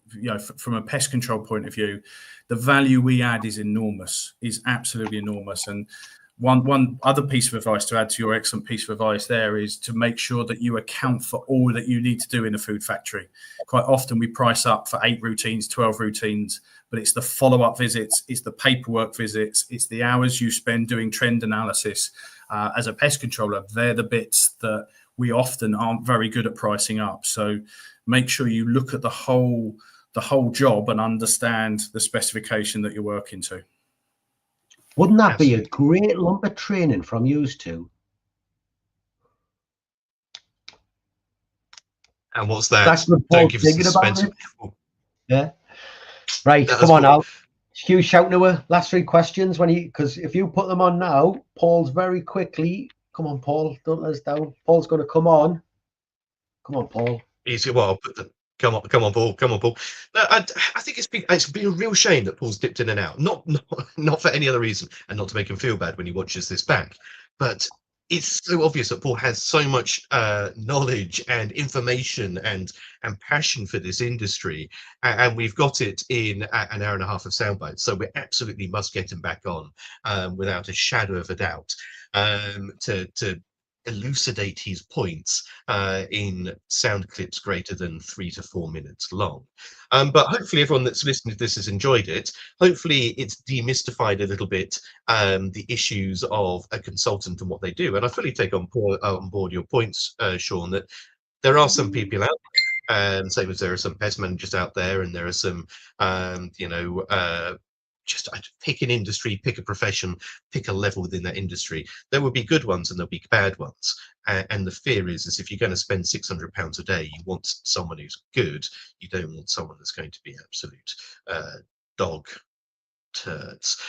From a pest control point of view, the value we add is enormous, is absolutely enormous. And one other piece of advice to add to your excellent piece of advice there is to make sure that you account for all that you need to do in a food factory. Quite often we price up for 8 routines, 12 routines, but it's the follow-up visits, it's the paperwork visits, it's the hours you spend doing trend analysis. As a pest controller, they're the bits that we often aren't very good at pricing up. So make sure you look at the whole job and understand the specification that you're working to. Wouldn't that be a great lump of training from you two? And what's that? That's the Don't give us thinking suspense. about it. Yeah. Right, come on now. Stu, shout to her. Last 3 questions because if you put them on now, Paul's very quickly. Come on, Paul. Don't let us down. Paul's going to come on. Come on, Paul. Easy. Well, I'll put the come on, Paul. Come on, Paul. No, I think it's been a real shame that Paul's dipped in and out. Not for any other reason, and not to make him feel bad when he watches this back, but it's so obvious that Paul has so much knowledge and information and passion for this industry, and we've got it in an hour and a half of soundbites. So we absolutely must get him back on without a shadow of a doubt to elucidate his points in sound clips greater than 3 to 4 minutes long. But hopefully everyone that's listening to this has enjoyed it. Hopefully it's demystified a little bit the issues of a consultant and what they do. And I fully take on board your points, Sean, that there are some people out there, same as there are some pest managers out there, and there are some, just pick an industry, pick a profession, pick a level within that industry. There will be good ones and there'll be bad ones. And the fear is if you're going to spend £600 a day, you want someone who's good. You don't want someone that's going to be absolute dog turds.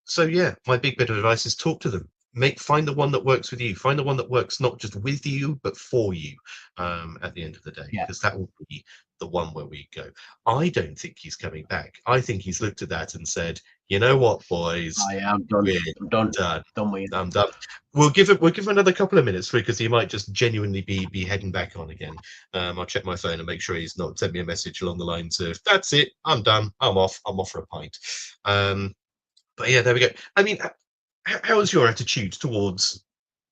So yeah, my big bit of advice is talk to them. Find the one that works with you. Find the one that works not just with you, but for you at the end of the day, because that will be the one where we go. I don't think he's coming back. I think he's looked at that and said, you know what, boys, I am done. I'm done. Done with it. I'm done. We'll give him another couple of minutes because he might just genuinely be heading back on again. I'll check my phone and make sure he's not sent me a message along the lines of, that's it, I'm done, I'm off for a pint. But yeah, there we go. I mean, how's your attitude towards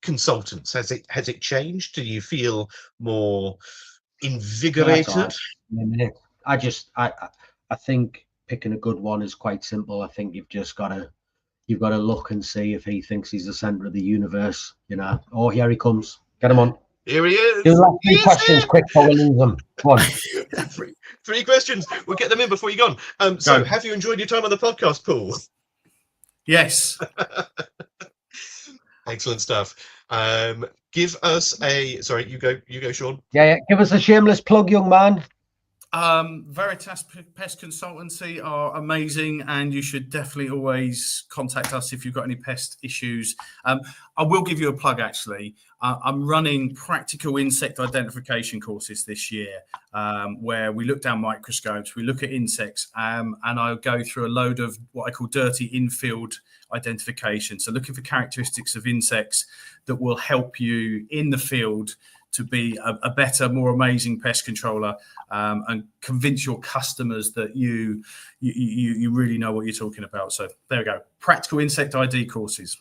consultants? Has it changed? Do you feel more invigorated? I think picking a good one is quite simple. I think you've got to look and see if he thinks he's the center of the universe. Oh, here he comes. Get him on. Here he is. Do last 3 questions quick before we lose them. Come on. three questions. We'll get them in before you're gone. So, have you enjoyed your time on the podcast, Paul? Yes. Excellent stuff. Give us a. Sorry, you go, Sean. Yeah. Give us a shameless plug, young man. Veritas Pest Consultancy are amazing, and you should definitely always contact us if you've got any pest issues. I will give you a plug, actually. I'm running practical insect identification courses this year, where we look down microscopes, we look at insects, and I'll go through a load of what I call dirty in-field identification. So looking for characteristics of insects that will help you in the field to be a better, more amazing pest controller, and convince your customers that you really know what you're talking about. So there we go. Practical insect ID courses.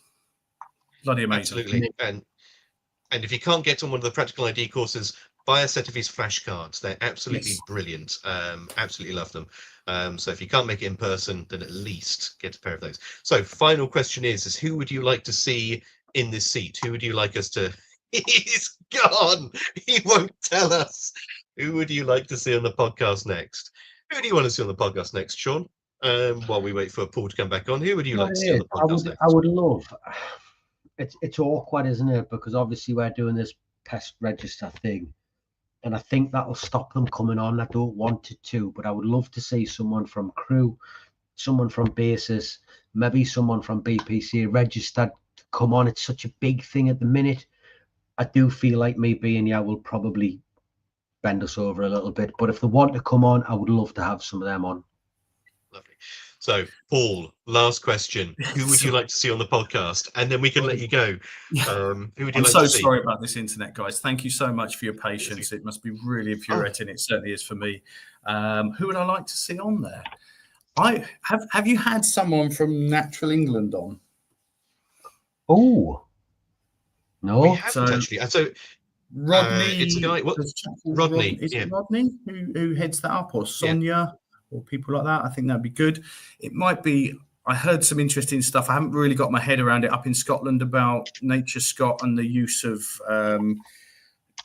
Bloody amazing. Absolutely. And if you can't get on one of the practical ID courses, buy a set of his flashcards. They're absolutely brilliant. Absolutely love them. So if you can't make it in person, then at least get a pair of those. So final question is who would you like to see in this seat? Who would you like us to... He's gone. He won't tell us. Who would you like to see on the podcast next? Who do you want to see on the podcast next, Sean? While we wait for Paul to come back on, who would you like to see on the podcast next? I would love. It's awkward, isn't it? Because obviously we're doing this pest register thing, and I think that'll stop them coming on. I don't want it to, but I would love to see someone from Crew, someone from Basis, maybe someone from BPC registered to come on. It's such a big thing at the minute. I do feel like me being here will probably bend us over a little bit. But if they want to come on, I would love to have some of them on. Lovely. So, Paul, last question. Who would you like to see on the podcast? And then we can let you go. Who would you like to see? I'm so sorry about this internet, guys. Thank you so much for your patience. It must be really infuriating. It certainly is for me. Who would I like to see on there? Have you had someone from Natural England on? Oh. No, we haven't actually. So Rodney, it's a guy. What? Rodney, is it Rodney who heads that up, or Sonia, or people like that? I think that'd be good. It might be. I heard some interesting stuff. I haven't really got my head around it up in Scotland about Nature Scot and the use of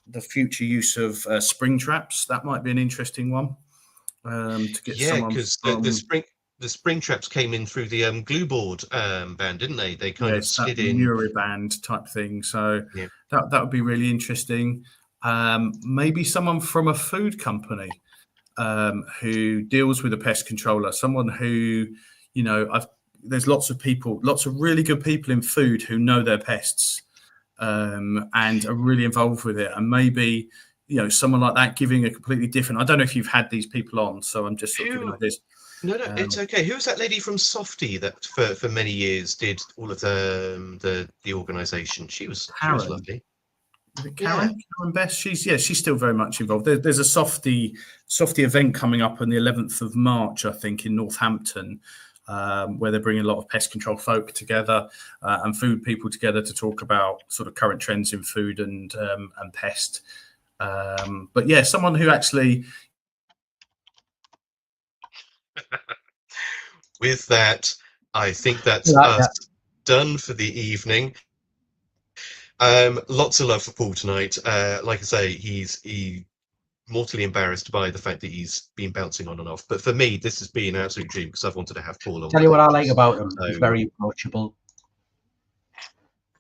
the future use of spring traps. That might be an interesting one. To get someone because the spring traps came in through the glue board band, didn't they? They kind of slid in. Muriband type thing. So that would be really interesting. Maybe someone from a food company. who deals with a pest controller, someone who, there's lots of really good people in food who know their pests and are really involved with it. And maybe, someone like that giving a completely different, I don't know if you've had these people on, so I'm just sort of giving this. No, it's okay. Who was that lady from Softy that for many years did all of the organisation? She was lovely. Is it Karen? Yeah. Karen Best. She's still very much involved. There's a Softy event coming up on the 11th of March, I think, in Northampton, where they're bringing a lot of pest control folk together and food people together to talk about sort of current trends in food and pest. But yeah, someone who actually. With that, I think that's us done for the evening. Lots of love for Paul tonight. Like I say, he's mortally embarrassed by the fact that he's been bouncing on and off. But for me, this has been an absolute dream because I've wanted to have Paul on. Tell you what I like about him. He's very approachable.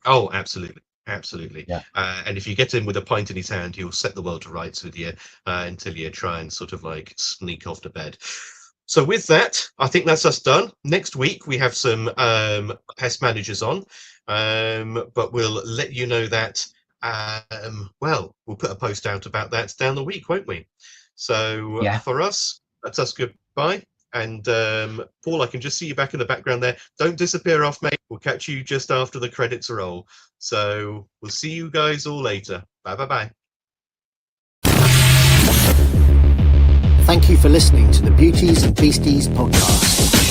Oh, absolutely. Yeah. And if you get him with a pint in his hand, he'll set the world to rights with you until you try and sort of like sneak off to bed. So with that, I think that's us done. Next week, we have some pest managers on, but we'll let you know that, we'll put a post out about that down the week, won't we? So For us, that's us goodbye. And Paul, I can just see you back in the background there. Don't disappear off, mate. We'll catch you just after the credits roll. So we'll see you guys all later. Bye. Thank you for listening to the Beauties and Beasties podcast.